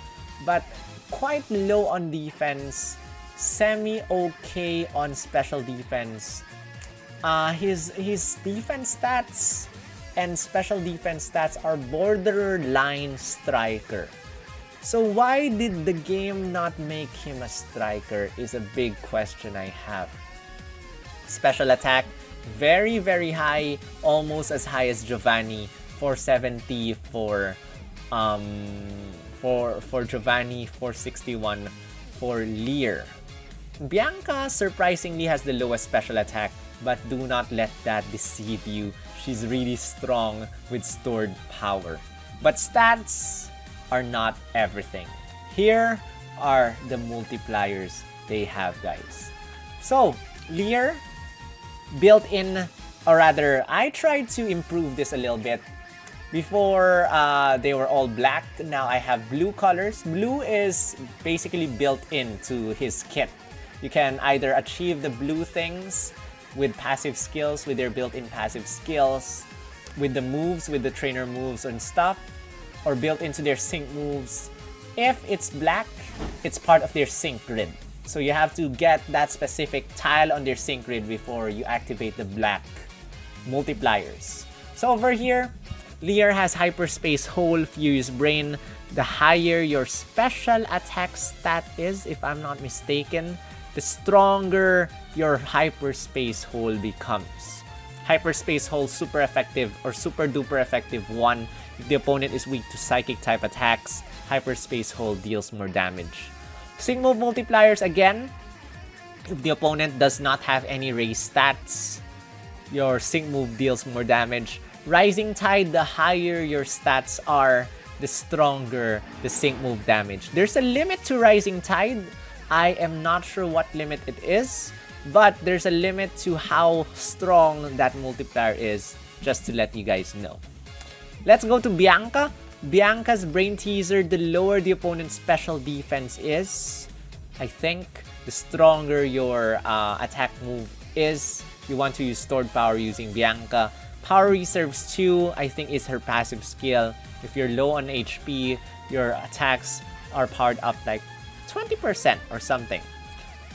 But quite low on defense. Semi-okay on special defense. His defense stats and special defense stats are borderline striker. So why did the game not make him a striker is a big question I have. Special attack, very, very high, almost as high as Giovanni. 470 for Giovanni, 461 for Lear. Bianca surprisingly has the lowest special attack, but do not let that deceive you. She's really strong with stored power. But stats are not everything. Here are the multipliers they have, guys. So, Lear, built in, or rather, I tried to improve this a little bit. Before, they were all black. Now I have blue colors. Blue is basically built into his kit. You can either achieve the blue things with passive skills, with their built-in passive skills, with the moves, with the trainer moves and stuff, or built into their sync moves. If it's black, it's part of their sync grid. So you have to get that specific tile on their sync grid before you activate the black multipliers. So over here, Lear has Hyperspace Hole, Furious Brain. The higher your special attack stat is, if I'm not mistaken, the stronger your Hyperspace Hole becomes. Hyperspace Hole, super effective or super duper effective 1. If the opponent is weak to psychic type attacks, Hyperspace Hole deals more damage. Sync move multipliers again. If the opponent does not have any raise stats, your sync move deals more damage. Rising Tide, the higher your stats are, the stronger the sync move damage. There's a limit to Rising Tide. I am not sure what limit it is, but there's a limit to how strong that multiplier is, just to let you guys know. Let's go to Bianca. Bianca's Brain Teaser, the lower the opponent's special defense is, I think, the stronger your attack move is. You want to use stored power using Bianca. Power Reserves 2, I think, is her passive skill. If you're low on HP, your attacks are powered up like 20% or something.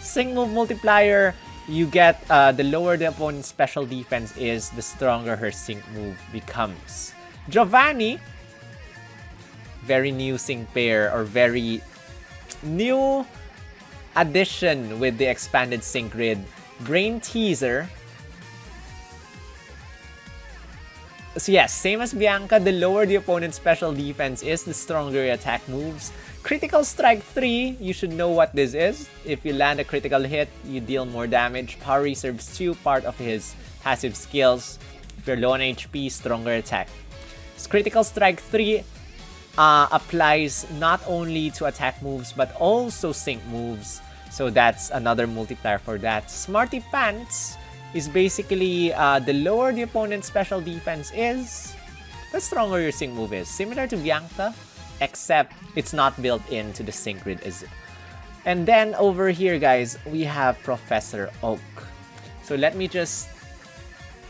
Sync move multiplier, you get the lower the opponent's special defense is, the stronger her sync move becomes. Giovanni, very new sync pair or very new addition with the expanded sync grid. Brain Teaser. So yes, same as Bianca, the lower the opponent's special defense is, the stronger your attack moves. Critical Strike 3, you should know what this is. If you land a critical hit, you deal more damage. Power Reserves 2, part of his passive skills. If you're low on HP, stronger attack. Critical Strike 3 applies not only to attack moves, but also sync moves. So that's another multiplier for that. Smarty Pants is basically the lower the opponent's special defense is, the stronger your sync move is. Similar to Bianca, except it's not built into the sync grid. And then over here, guys, we have Professor Oak. So let me just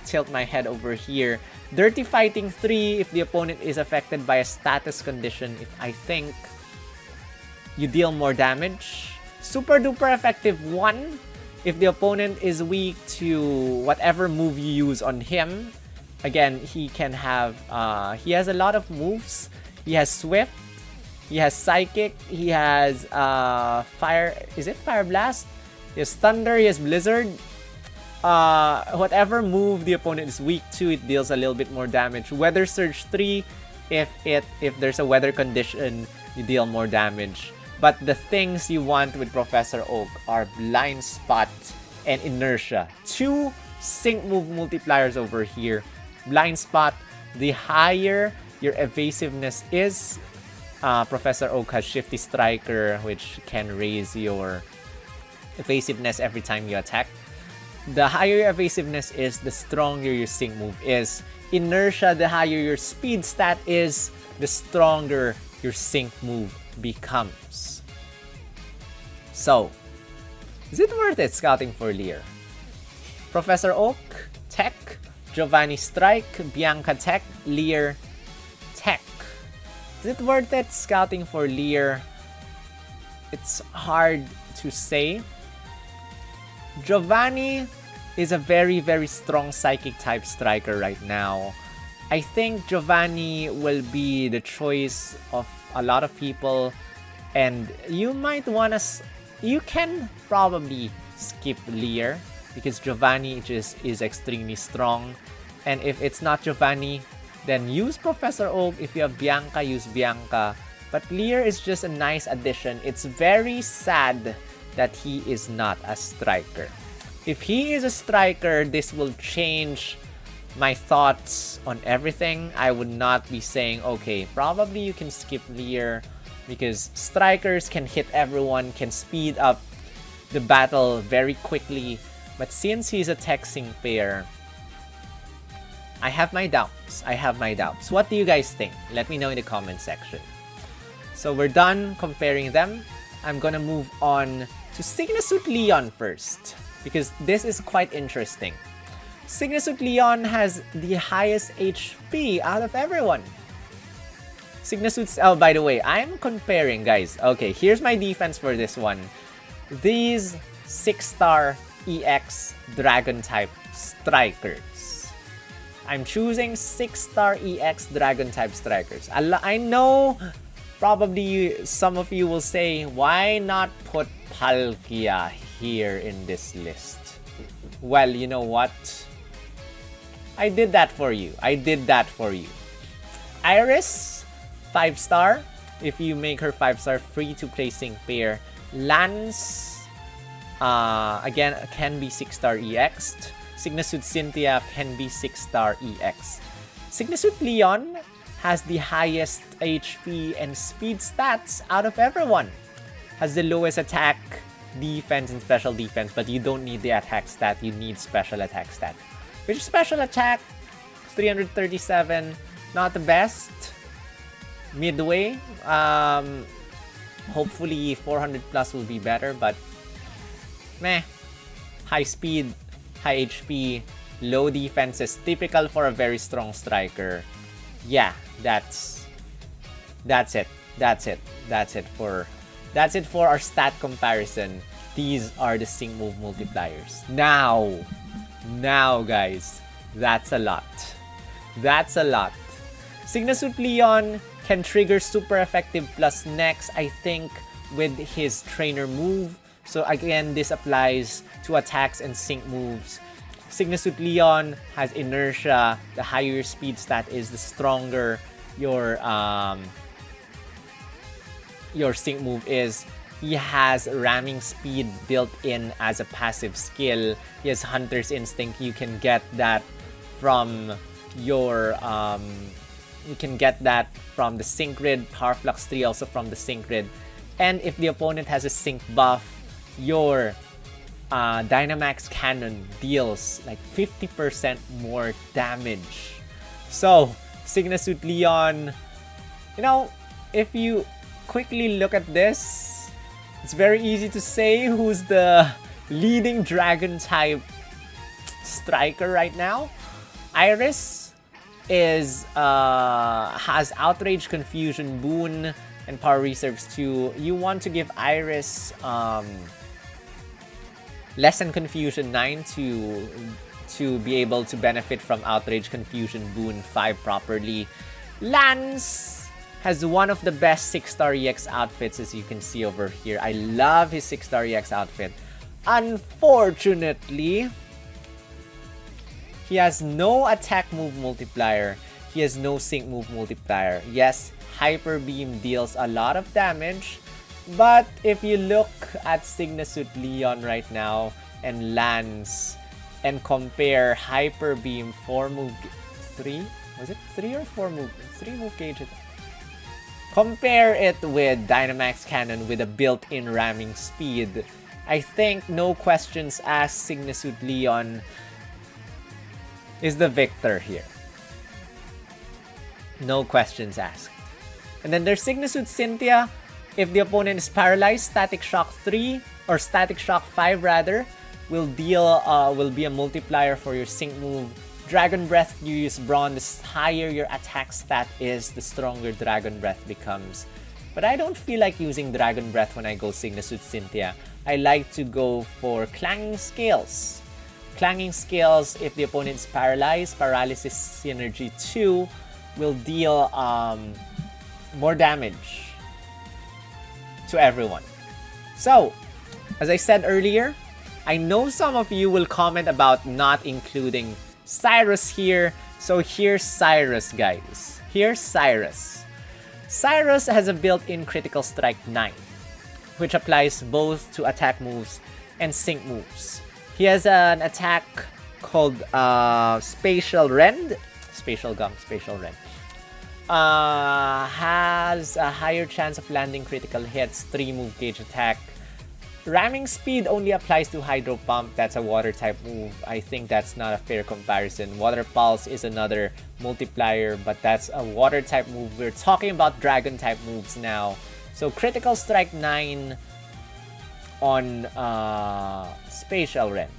tilt my head over here. Dirty Fighting 3, if the opponent is affected by a status condition, if I think you deal more damage. Super duper effective 1, if the opponent is weak to whatever move you use on him. Again, he can have, he has a lot of moves. He has Swift, he has Psychic, he has Fire, is it Fire Blast? He has Thunder, he has Blizzard. Whatever move the opponent is weak to, it deals a little bit more damage. Weather Surge 3, if there's a weather condition, you deal more damage. But the things you want with Professor Oak are Blind Spot and Inertia. 2 sync move multipliers over here. Blind Spot, the higher your evasiveness is, Professor Oak has Shifty Striker, which can raise your evasiveness every time you attack. The higher your evasiveness is, the stronger your sync move is. Inertia, the higher your speed stat is, the stronger your sync move becomes. So, is it worth it scouting for Lear? Professor Oak, Tech, Giovanni Strike, Bianca Tech, Lear, Tech. Is it worth it scouting for Lear? It's hard to say. Giovanni is a very, very strong psychic type striker right now. I think Giovanni will be the choice of a lot of people, and you might want to... You can probably skip Lear because Giovanni just is extremely strong. And if it's not Giovanni, then use Professor Oak. If you have Bianca, use Bianca. But Lear is just a nice addition. It's very sad that he is not a striker. If he is a striker, this will change my thoughts on everything. I would not be saying, okay, probably you can skip Lear because strikers can hit everyone, can speed up the battle very quickly. But since he's a tech sync pair, I have my doubts. What do you guys think? Let me know in the comment section. So we're done comparing them. I'm gonna move on to Signa Suit Leon first, because this is quite interesting. Signa Suit Leon has the highest HP out of everyone. Signa Suit's... Oh, by the way, I'm comparing, guys. Okay, here's my defense for this one. These 6-star EX Dragon type strikers. I'm choosing 6-star EX Dragon type strikers. I know probably some of you will say, why not put Palkia here in this list? Well, you know what? I did that for you. Iris, 5-star. If you make her 5-star, free to play sync pair. Lance, again, can be 6-star EX. Signa Suit Cynthia can be 6-star EX. Signa Suit Leon has the highest HP and speed stats out of everyone. Has the lowest attack, defense, and special defense, but you don't need the attack stat, you need special attack stat. Which special attack, 337, not the best. Midway, hopefully 400 plus will be better, but meh. High speed, high HP, low defense is typical for a very strong striker. Yeah, that's it for our stat comparison. These are the sync move multipliers. Now guys, that's a lot. Signa Suit Leon can trigger super effective plus next, I think, with his trainer move. So again, this applies to attacks and sync moves. Signa Suit Leon has inertia. The higher your speed stat is, the stronger your sync move is. He has ramming speed built in as a passive skill. He has Hunter's Instinct. You can get that from your you can get that from the sync grid. Power Flux 3 also from the sync grid. And if the opponent has a sync buff, your Dynamax Cannon deals like 50% more damage. So, Signa Suit Leon, you know, if you quickly look at this, it's very easy to say who's the leading dragon type striker right now. Iris is has Outrage, Confusion, Boon, and Power Reserves too. You want to give Iris Lesson Confusion 9 to be able to benefit from Outrage, Confusion, Boon 5 properly. Lance has one of the best 6-star EX outfits, as you can see over here. I love his 6-star EX outfit. Unfortunately, he has no attack move multiplier. He has no sync move multiplier. Yes, Hyper Beam deals a lot of damage. But if you look at Signa Suit Leon right now and Lance and compare Hyper Beam 4 move 3, was it 3 or 4 move? 3 move gauge. Compare it with Dynamax Cannon with a built-in ramming speed. I think no questions asked, Signa Suit Leon is the victor here. No questions asked. And then there's Signa Suit Cynthia. If the opponent is paralyzed, Static Shock 3 or Static Shock 5 rather will be a multiplier for your sync move. Dragon Breath, you use Brawn. The higher your attack stat is, the stronger Dragon Breath becomes. But I don't feel like using Dragon Breath when I go Signa Suit Cynthia. I like to go for Clanging Scales. Clanging Scales, if the opponent is paralyzed, Paralysis Synergy 2 will deal more damage to everyone. So, as I said earlier, I know some of you will comment about not including Cyrus here. So here's Cyrus, guys. Here's Cyrus. Cyrus has a built-in Critical Strike 9, which applies both to attack moves and sync moves. He has an attack called Spatial Rend. Spatial Gum, Spatial Rend. Has a higher chance of landing critical hits, 3 move gauge attack. Ramming speed only applies to Hydro Pump. That's a water type move. I think that's not a fair comparison. Water Pulse is another multiplier, but that's a water type move. We're talking about dragon type moves now. So Critical Strike 9 on Spatial Rend.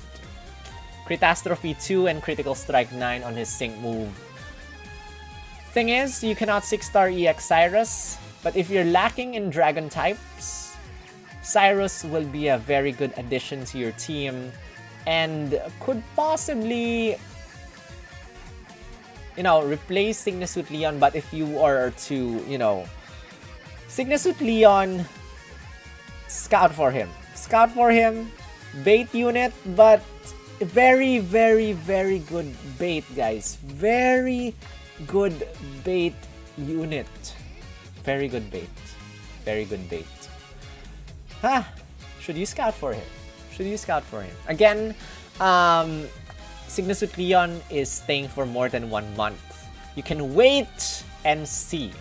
Catastrophe 2 and Critical Strike 9 on his sync move. Thing is, you cannot 6-star EX Cyrus, but if you're lacking in dragon types, Cyrus will be a very good addition to your team and could possibly, replace Signa Suit Leon. But if you are to, Signa Suit Leon, scout for him. Scout for him, bait unit, but very, very, very good bait, guys. Very good bait unit. Very good bait. Very good bait. Should you scout for him? Should you scout for him? Again, Signa Suit Leon is staying for more than 1 month. You can wait and see.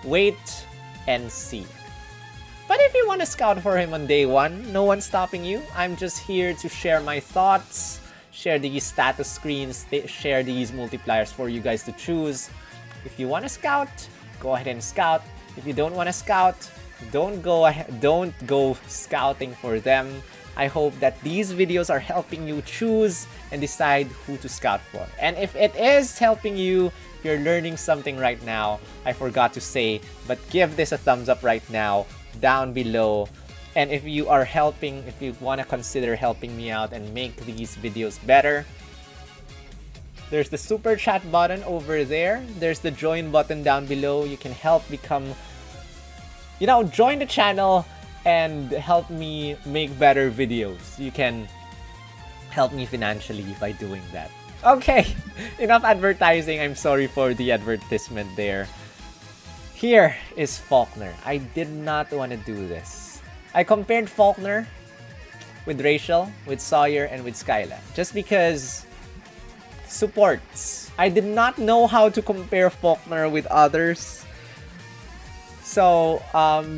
Wait and see. But if you want to scout for him on day 1, no one's stopping you. I'm just here to share my thoughts, share these status screens, share these multipliers for you guys to choose. If you want to scout, go ahead and scout. If you don't want to scout, don't go scouting for them. I hope that these videos are helping you choose and decide who to scout for. And if it is helping you, if you're learning something right now, I forgot to say, but give this a thumbs up right now down below. And if you are helping, if you want to consider helping me out and make these videos better, there's the super chat button over there. There's the join button down below. You can help become, join the channel and help me make better videos. You can help me financially by doing that. Okay, enough advertising. I'm sorry for the advertisement there. Here is Faulkner. I did not want to do this. I compared Faulkner with Rachel, with Sawyer, and with Skyla. Just because supports. I did not know how to compare Faulkner with others. So,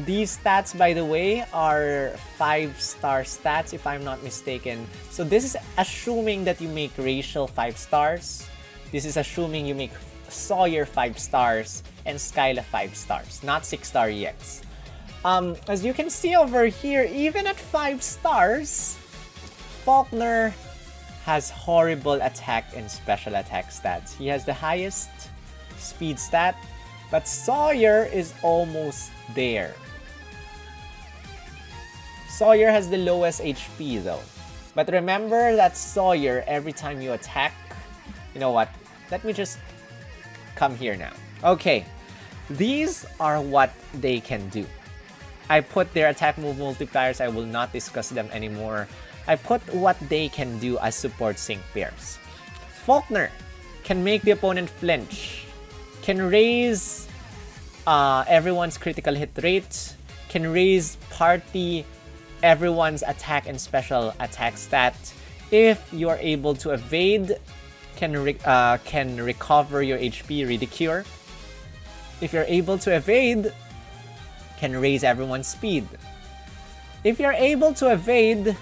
these stats, by the way, are 5-star stats, if I'm not mistaken. So, this is assuming that you make Rachel 5 stars. This is assuming you make Sawyer 5 stars and Skyla 5 stars, not 6-star EX. As you can see over here, even at 5 stars, Faulkner has horrible attack and special attack stats. He has the highest speed stat, but Sawyer is almost there. Sawyer has the lowest HP though. But remember that Sawyer, every time you attack, you know what? Let me just come here now. Okay, these are what they can do. I put their attack move multipliers. I will not discuss them anymore. I put what they can do as support sync pairs. Faulkner can make the opponent flinch, can raise everyone's critical hit rate, can raise party everyone's attack and special attack stat. If you are able to evade, can recover your HP, Ridicure. If you're able to evade, can raise everyone's speed. If you're able to evade,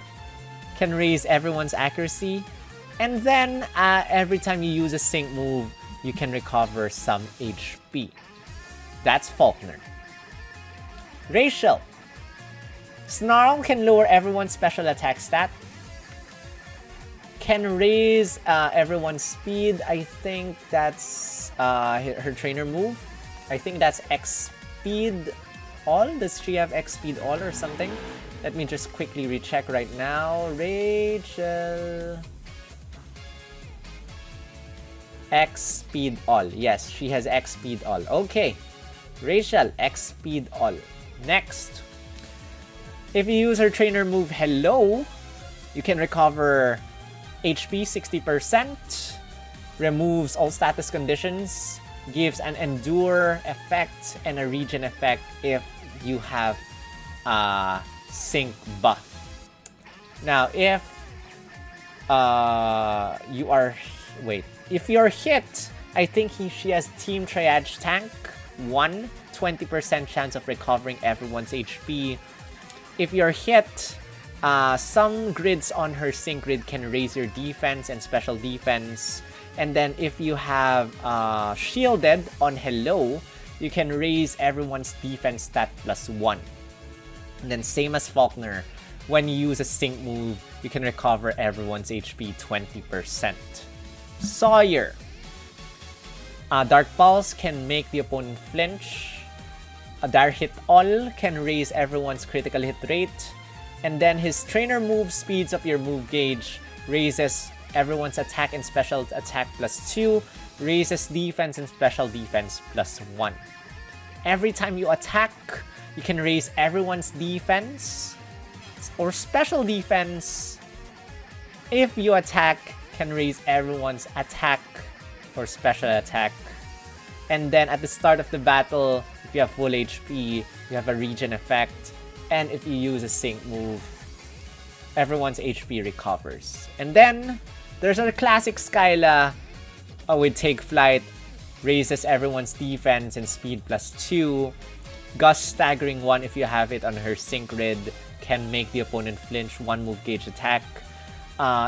can raise everyone's accuracy. And then, every time you use a sync move, you can recover some HP. That's Faulkner. Racial. Snarl can lower everyone's special attack stat. Can raise everyone's speed. I think that's her trainer move. I think that's X speed all. Does she have X speed all or something? Let me just quickly recheck right now. Rachel. X speed all. Yes, she has X speed all. Okay. Rachel, X speed all. Next. If you use her trainer move Hello, you can recover HP 60%, removes all status conditions, gives an endure effect and a regen effect if you have a sync buff. Now, if if you're hit, I think she has Team Triage Tank 1, 20% chance of recovering everyone's HP. If you're hit, some grids on her sync grid can raise your defense and special defense. And then if you have shielded on Hello, you can raise everyone's defense stat +1. And then same as Faulkner, when you use a sync move, you can recover everyone's HP 20%. Sawyer. Dark Pulse can make the opponent flinch. A Dire Hit All can raise everyone's critical hit rate. And then his trainer move speeds up your move gauge, raises everyone's attack and special attack +2, raises defense and special defense +1. Every time you attack, you can raise everyone's defense or special defense. If you attack, can raise everyone's attack or special attack. And then at the start of the battle, if you have full HP, you have a regen effect. And if you use a sync move, everyone's HP recovers. And then there's a classic Skyla with Take Flight, raises everyone's defense and speed +2. Gust Staggering 1 if you have it on her sync grid, can make the opponent flinch 1 move gauge attack.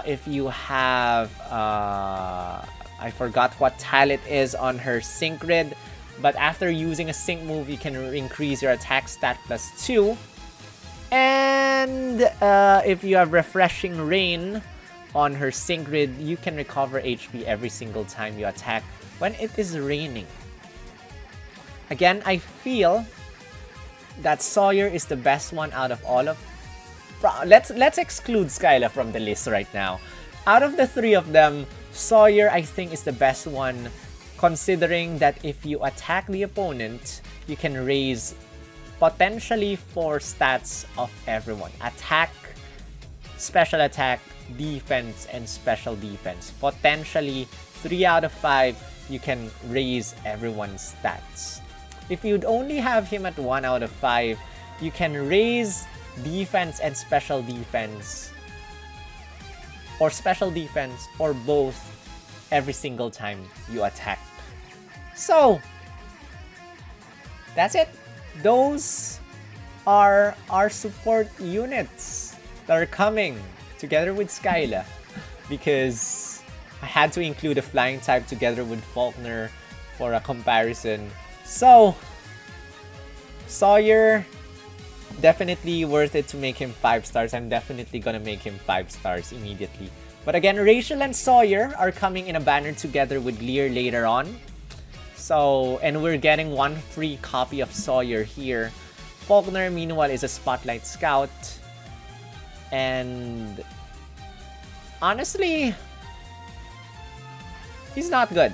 If you have I forgot what tile it is on her sync grid, but after using a sync move, you can increase your attack stat +2. And if you have Refreshing Rain on her sync grid, you can recover HP every single time you attack when it is raining. Again, I feel that Sawyer is the best one out of all of... Let's exclude Skyla from the list right now. Out of the 3 of them, Sawyer I think is the best one, considering that if you attack the opponent, you can raise potentially 4 stats of everyone. Attack, special attack, defense, and special defense. Potentially 3 out of 5, you can raise everyone's stats. If you'd only have him at 1 out of 5, you can raise defense and special defense, or special defense, or both every single time you attack. So, that's it. Those are our support units that are coming together with Skyla, because I had to include a flying type together with Faulkner for a comparison. So, Sawyer, definitely worth it to make him 5 stars. I'm definitely gonna make him 5 stars immediately. But again, Rachel and Sawyer are coming in a banner together with Lear later on. So, and we're getting 1 free copy of Sawyer here. Faulkner, meanwhile, is a Spotlight Scout. And honestly, he's not good.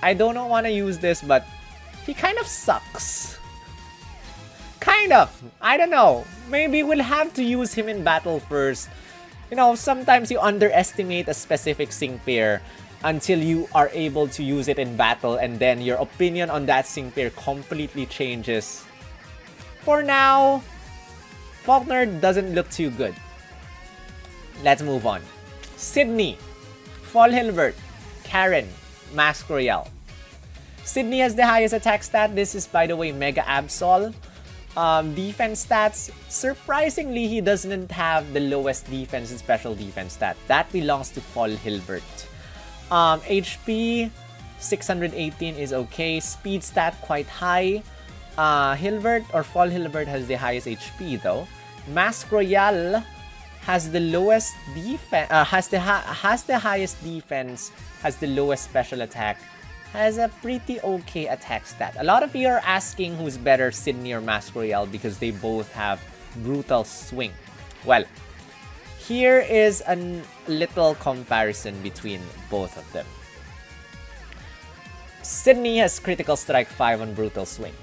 I don't want to use this, but he kind of sucks. Kind of. I don't know. Maybe we'll have to use him in battle first. You know, sometimes you underestimate a specific sync pair until you are able to use it in battle, and then your opinion on that sync pair completely changes. For now, Faulkner doesn't look too good. Let's move on. Sydney, Fall Hilbert, Karen, Mask Royale. Sydney has the highest attack stat. This is, by the way, Mega Absol. Defense stats, surprisingly, he doesn't have the lowest defense and special defense stat. That belongs to Fall Hilbert. HP, 618 is okay. Speed stat, quite high. Hilbert or Fall Hilbert has the highest HP though. Mask Royale has the lowest defense, has the highest defense, has the lowest special attack, has a pretty okay attack stat. A lot of you are asking who's better, Sydney or Mask Royale, because they both have brutal swing. Well, here is a little comparison between both of them. Sydney has critical strike 5 on brutal swing.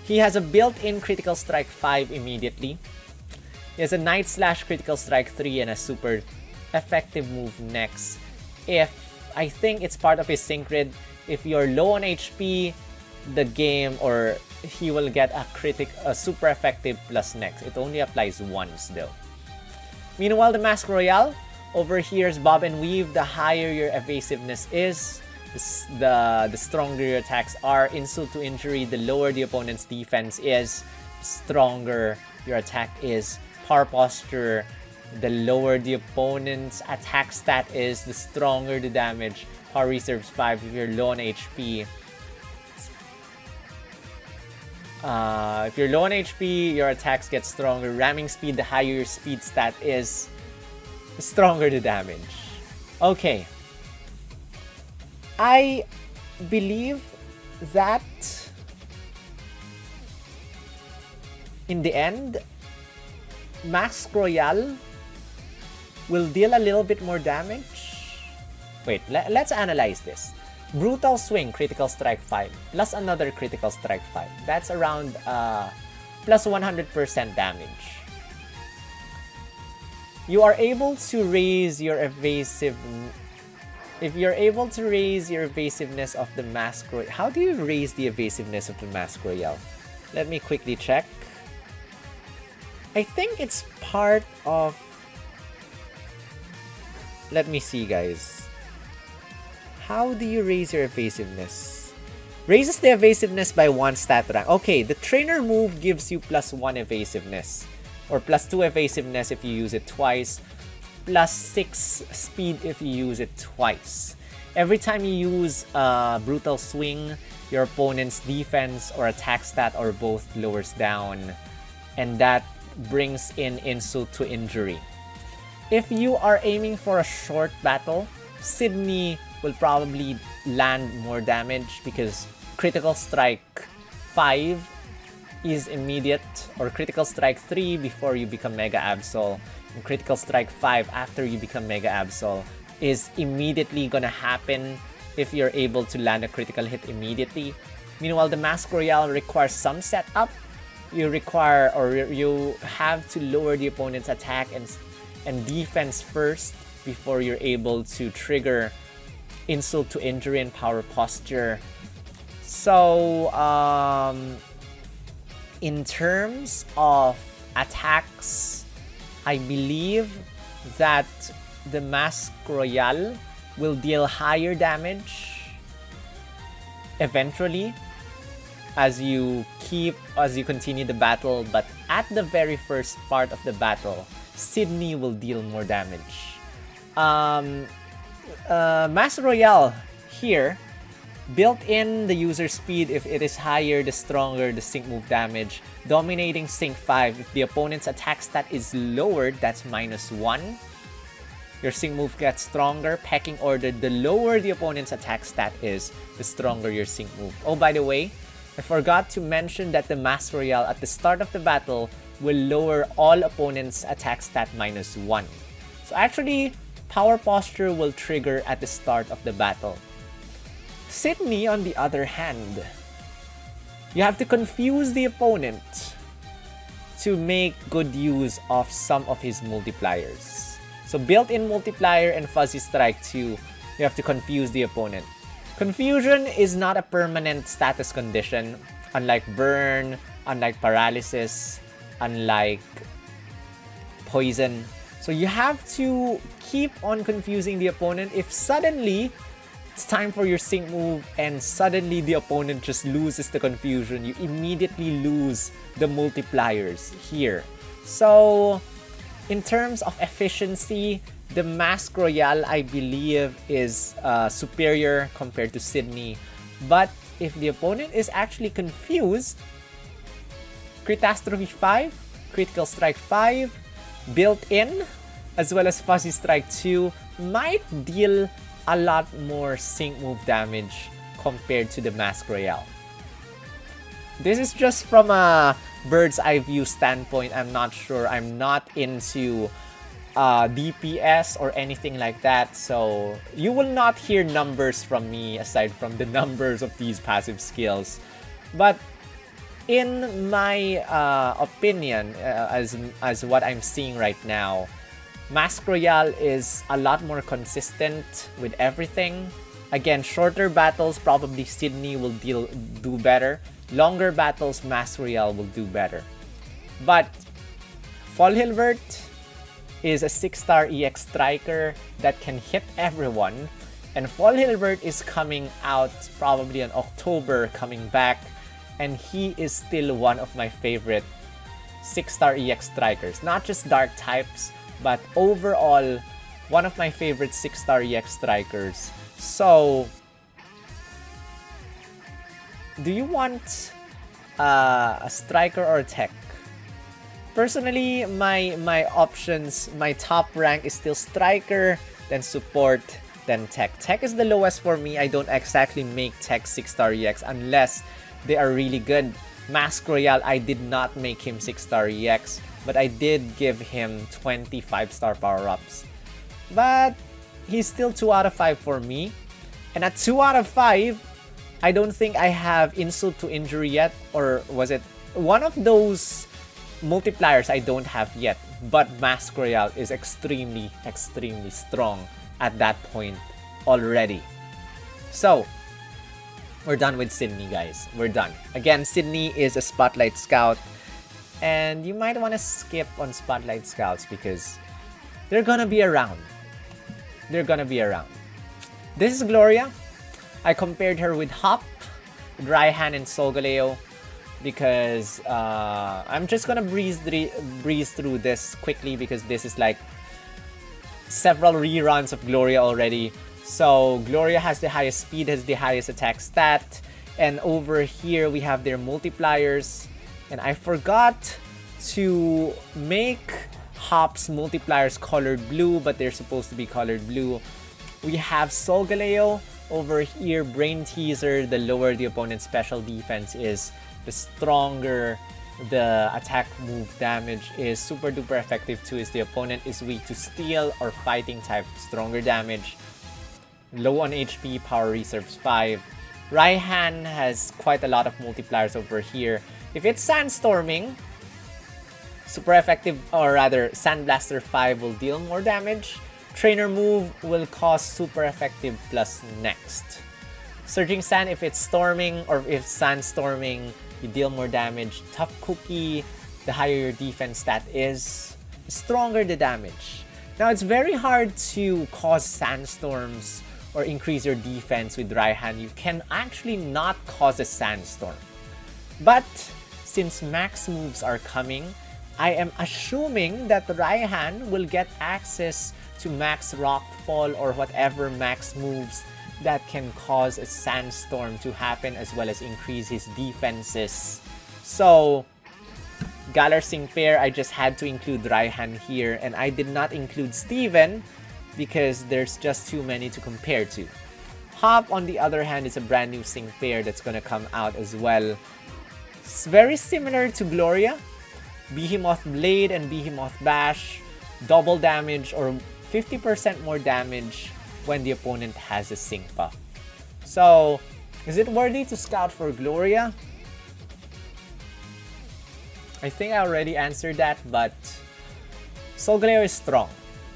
He has a built-in critical strike 5 immediately. He has a Night Slash critical strike 3 and a super effective move next. I think it's part of his sync grid. If you're low on HP, the game or he will get a super effective plus next. It only applies once though. Meanwhile, the Mask Royale, over here is Bob and Weave. The higher your evasiveness is, the stronger your attacks are. Insult to injury, the lower the opponent's defense is, stronger your attack is. Power posture, the lower the opponent's attack stat is, the stronger the damage. Power reserves 5 if you're low on HP. If you're low on HP, your attacks get stronger. Ramming speed, the higher your speed stat is, the stronger the damage. Okay. I believe that in the end, Mask Royale will deal a little bit more damage. Wait, let's analyze this. Brutal Swing, critical strike 5, plus another critical strike 5. That's around plus 100% damage. You are able to raise your evasive. If you're able to raise your evasiveness of the Mask Royale, how do you raise the evasiveness of the Mask Royale? Let me quickly check. I think it's part of. Let me see, guys. How do you raise your evasiveness? Raises the evasiveness by 1 stat rank. Okay, the trainer move gives you plus 1 evasiveness. Or plus 2 evasiveness if you use it twice. Plus 6 speed if you use it twice. Every time you use Brutal Swing, your opponent's defense or attack stat or both lowers down. And that brings in insult to injury. If you are aiming for a short battle, Sydney will probably land more damage because critical strike 5 is immediate, or critical strike 3 before you become Mega Absol, and critical strike 5 after you become Mega Absol is immediately gonna happen if you're able to land a critical hit immediately. Meanwhile, the Mask Royale requires some setup. You require, or you have to lower the opponent's attack and defense first before you're able to trigger insult to injury and power posture. So, in terms of attacks, I believe that the Mask Royale will deal higher damage eventually as you continue the battle, but at the very first part of the battle, Sydney will deal more damage. Mask Royale here, built in the user speed. If it is higher, the stronger the sync move damage. Dominating sync 5. If the opponent's attack stat is lowered, that's -1. Your sync move gets stronger. Pecking order, the lower the opponent's attack stat is, the stronger your sync move. Oh, by the way, I forgot to mention that the Mask Royale at the start of the battle will lower all opponents' attack stat -1. So actually, power posture will trigger at the start of the battle. Sydney, on the other hand, you have to confuse the opponent to make good use of some of his multipliers. So built-in multiplier and fuzzy strike 2, you have to confuse the opponent. Confusion is not a permanent status condition, unlike burn, unlike paralysis. unlike poison. So you have to keep on confusing the opponent. If suddenly it's time for your sync move and suddenly the opponent just loses the confusion, you immediately lose the multipliers here. So in terms of efficiency, the Mask Royale, I believe, is superior compared to Sydney. But if the opponent is actually confused, Catastrophe 5, Critical Strike 5, built in, as well as Fuzzy Strike 2, might deal a lot more sync move damage compared to the Mask Royale. This is just from a bird's eye view standpoint. I'm not sure. I'm not into DPS or anything like that, so you will not hear numbers from me aside from the numbers of these passive skills. But in my opinion, as what I'm seeing right now, Mask Royale is a lot more consistent with everything. Again, shorter battles, probably Sydney will do better. Longer battles, Mask Royale will do better. But Fall Hilbert is a 6-star EX striker that can hit everyone. And Fall Hilbert is coming out probably in October, coming back. And he is still one of my favorite 6-star EX strikers. Not just dark types, but overall, one of my favorite 6-star EX strikers. So, do you want a striker or a tech? Personally, my options, my top rank is still striker, then support, then tech. Tech is the lowest for me. I don't exactly make tech 6-star EX unless they are really good. Mask Royale, I did not make him 6-star EX, but I did give him 25-star power-ups. But he's still 2 out of 5 for me. And at 2 out of 5, I don't think I have Insult to Injury yet. Or was it one of those multipliers I don't have yet? But Mask Royale is extremely, extremely strong at that point already. So, we're done with Sydney, guys. We're done. Again, Sydney is a Spotlight Scout. And you might want to skip on Spotlight Scouts because they're gonna be around. They're gonna be around. This is Gloria. I compared her with Hop, Dryhan, and Solgaleo because I'm just gonna breeze through this quickly because this is like several reruns of Gloria already. So Gloria has the highest speed, has the highest attack stat, and over here we have their multipliers. And I forgot to make Hop's multipliers colored blue, but they're supposed to be colored blue. We have Solgaleo over here, Brain Teaser. The lower the opponent's special defense is, the stronger the attack move damage is. Super duper effective too is the opponent is weak to steel or fighting type, stronger damage. Low on HP, power reserves 5. Raihan has quite a lot of multipliers over here. If it's Sandstorming, super effective, or rather Sandblaster 5 will deal more damage. Trainer move will cause super effective plus next. Surging Sand, if it's storming or if Sandstorming, you deal more damage. Tough Cookie, the higher your defense stat is, the stronger the damage. Now it's very hard to cause sandstorms or increase your defense with Raihan. You can actually not cause a sandstorm. But since max moves are coming, I am assuming that Raihan will get access to max rockfall or whatever max moves that can cause a sandstorm to happen as well as increase his defenses. So, Galar Sing pair, I just had to include Raihan here, and I did not include Steven because there's just too many to compare to. Hop, on the other hand, is a brand new Sing pair that's gonna come out as well. It's very similar to Gloria. Behemoth Blade and Behemoth Bash, double damage or 50% more damage when the opponent has a Sync buff. So, is it worthy to scout for Gloria? I think I already answered that, but Solgaleo is strong.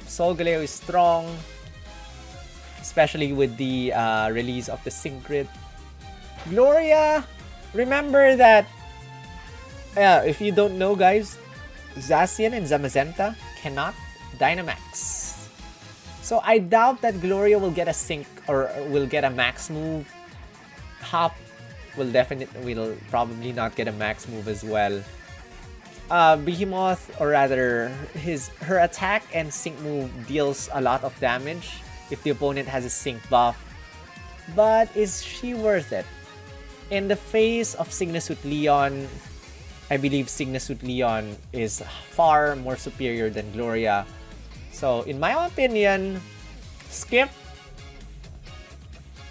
Solgaleo is strong, especially with the release of the Sync Grid. Gloria, remember that, if you don't know, guys, Zacian and Zamazenta cannot Dynamax. So I doubt that Gloria will get a sync or will get a max move. Hop will probably not get a max move as well. Behemoth, or rather her attack and sync move deals a lot of damage if the opponent has a sync buff. But is she worth it? In the face of Signa Suit Leon, I believe Signa Suit Leon is far more superior than Gloria. So in my opinion, skip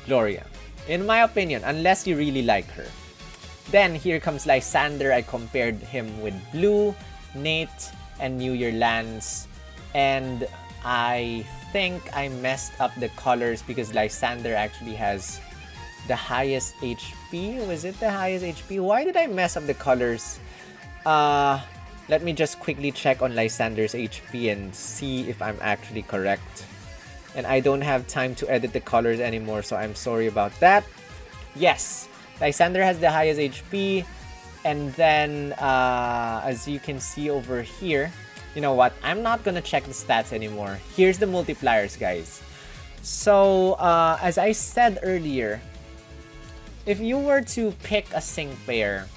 Gloria. In my opinion, unless you really like her. Then here comes Lysandre. I compared him with Blue, Nate, and New Year Lance. And I think I messed up the colors because Lysandre actually has the highest HP. Was it the highest HP? Why did I mess up the colors? Let me just quickly check on Lysandre's HP and see if I'm actually correct. And I don't have time to edit the colors anymore, so I'm sorry about that. Yes, Lysandre has the highest HP. And then, as you can see over here, you know what? I'm not gonna check the stats anymore. Here's the multipliers, guys. So, as I said earlier, if you were to pick a sync pair,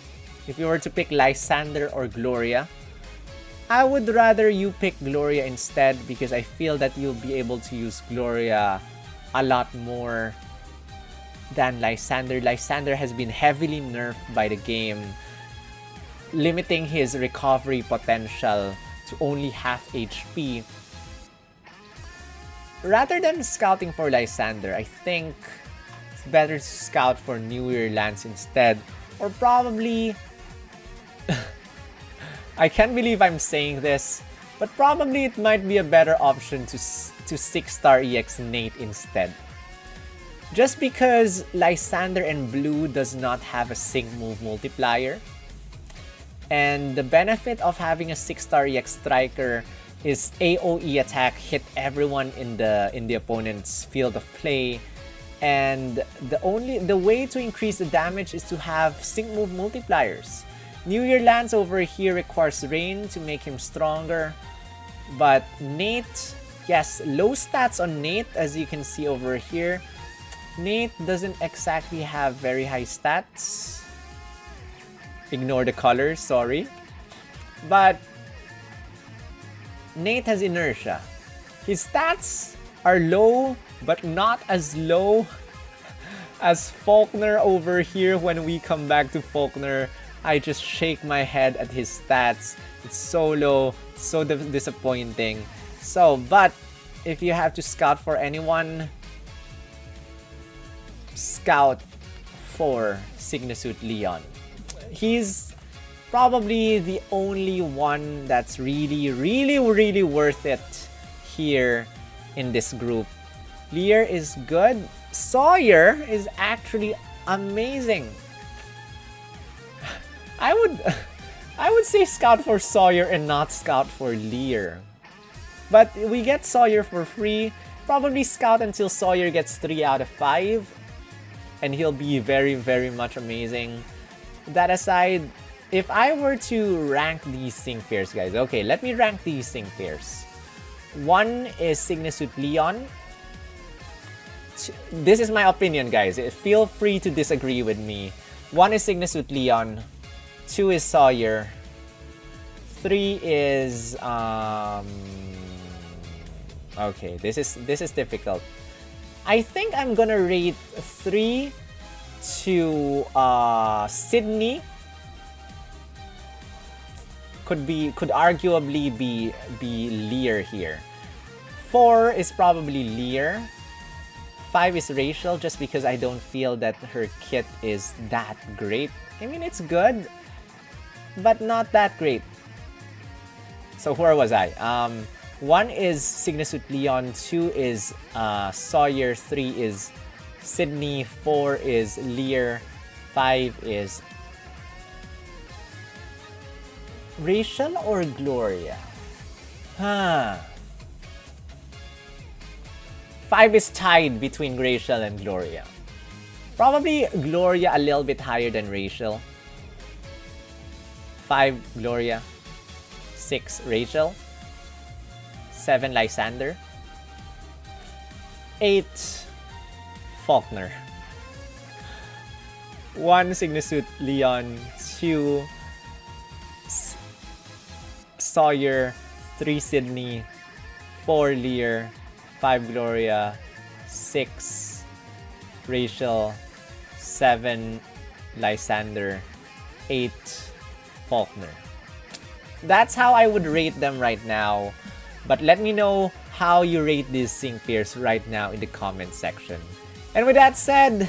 if you were to pick Lysandre or Gloria, I would rather you pick Gloria instead because I feel that you'll be able to use Gloria a lot more than Lysandre. Lysandre has been heavily nerfed by the game, limiting his recovery potential to only half HP. Rather than scouting for Lysandre, I think it's better to scout for New Year Lance instead. Or probably... I can't believe I'm saying this, but probably it might be a better option to 6-star EX Nate instead. Just because Lysandre and Blue does not have a sync move multiplier. And the benefit of having a 6-star EX Striker is AoE attack hit everyone in the opponent's field of play. And the way to increase the damage is to have sync move multipliers. New Year Lance over here requires rain to make him stronger. But Nate, yes, low stats on Nate as you can see over here. Nate doesn't exactly have very high stats. Ignore the colors, sorry. But Nate has inertia. His stats are low, but not as low as Faulkner over here. When we come back to Faulkner, I just shake my head at his stats. It's so low, so disappointing. So, but if you have to scout for anyone, scout for Signa Suit Leon. He's probably the only one that's really worth it here in this group. Lear is good. Sawyer is actually amazing. I would say scout for Sawyer and not scout for Lear. But we get Sawyer for free. Probably scout until Sawyer gets 3 out of 5. And he'll be very much amazing. That aside, if I were to rank these sync pairs, guys. Okay, let me rank these sync pairs. 1 is Signa Suit Leon. This is my opinion, guys. Feel free to disagree with me. 1 is Signa Suit Leon. 2 is Sawyer. 3 is okay, this is difficult. I think I'm gonna rate 3 to Sydney. Could arguably be Lear here. 4 is probably Lear. 5 is Rachel, just because I don't feel that her kit is that great. I mean, it's good, but not that great. So where was I? 1 is Signa Suit Leon, 2 is Sawyer, 3 is Sydney, 4 is Lear, 5 is Rachel or Gloria? 5 is tied between Rachel and Gloria. Probably Gloria a little bit higher than Rachel. 5 Gloria. 6 Rachel, 7 Lysandre, 8 Faulkner, 1 Signa suit Leon, 2 Sawyer, 3 Sydney, 4 Lear, 5 Gloria, 6 Rachel, 7 Lysandre, 8 Faulkner. That's how I would rate them right now. But let me know how you rate these sync pairs right now in the comment section. And with that said,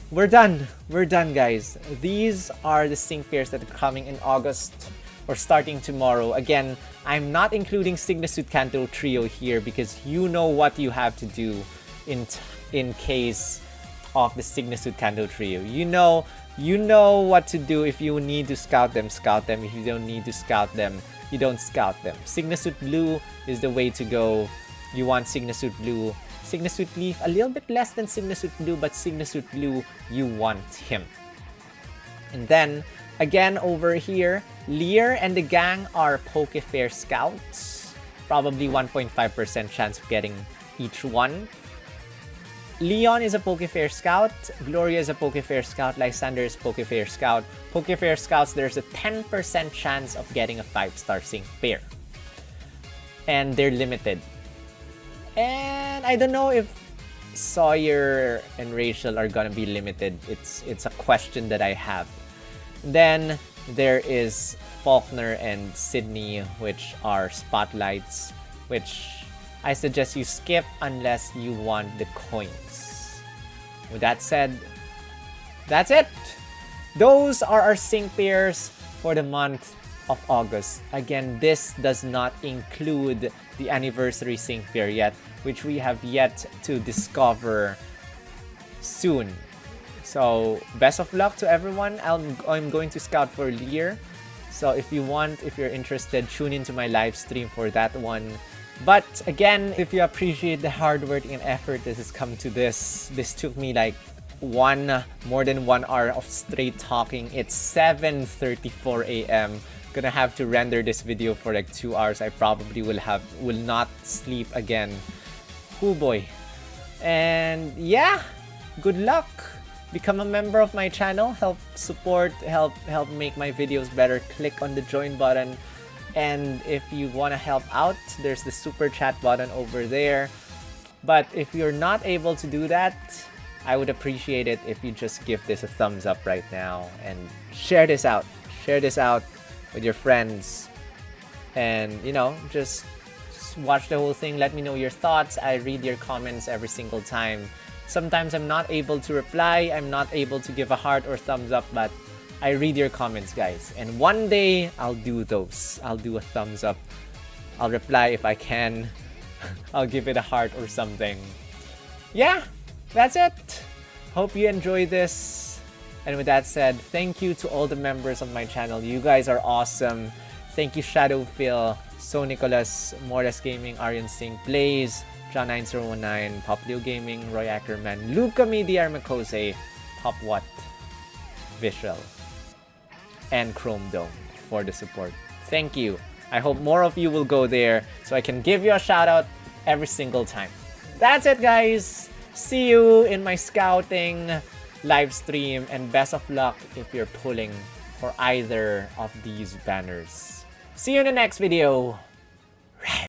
we're done. We're done, guys. These are the sync pairs that are coming in August or starting tomorrow. Again, I'm not including Signa Suit Canto Trio here because you know what you have to do in case of the Signa Suit Canto Trio. You know what to do. If you need to scout them, scout them. If you don't need to scout them, you don't scout them. Signa Suit Blue is the way to go. You want Signa Suit Blue. Signa Suit Leaf, a little bit less than Signa Suit Blue, but Signa Suit Blue, you want him. And then, again, over here, Lear and the gang are Pokefair Scouts. Probably 1.5% chance of getting each one. Leon is a Pokefair Scout. Gloria is a Pokefair Scout. Lysandre is Pokefair Scout. Pokefair Scouts, there's a 10% chance of getting a 5-star sync pair. And they're limited. And I don't know if Sawyer and Rachel are gonna be limited. It's a question that I have. Then there is Faulkner and Sydney, which are spotlights, which I suggest you skip unless you want the coins. With that said, that's it. Those are our sync pairs for the month of August. Again, this does not include the anniversary sync pair yet, which we have yet to discover soon. So, best of luck to everyone. I'm going to scout for Lear. So if you're interested, tune into my live stream for that one. But again, if you appreciate the hard work and effort that has come to this took me like more than 1 hour of straight talking. It's 7:34 a.m. Gonna have to render this video for like 2 hours. I probably will not sleep again. Oh boy. And yeah, good luck. Become a member of my channel. Help support, help make my videos better. Click on the join button. And if you want to help out, there's the super chat button over there. But if you're not able to do that, I would appreciate it if you just give this a thumbs up right now and share this out. Share this out with your friends. And, you know, just watch the whole thing. Let me know your thoughts. I read your comments every single time. Sometimes I'm not able to reply. I'm not able to give a heart or thumbs up, but I read your comments, guys. And one day, I'll do those. I'll do a thumbs up. I'll reply if I can. I'll give it a heart or something. Yeah, that's it. Hope you enjoy this. And with that said, thank you to all the members of my channel. You guys are awesome. Thank you, Shadow Phil, So Nicholas, Morris Gaming, Aryan Singh, Blaze, John9019, Pop Leo Gaming, Roy Ackerman, Luca Media Makose, Pop What, Visual, and Chrome Dome for the support. Thank you. I hope more of you will go there so I can give you a shout out every single time. That's it, guys. See you in my scouting live stream, and best of luck if you're pulling for either of these banners. See you in the next video.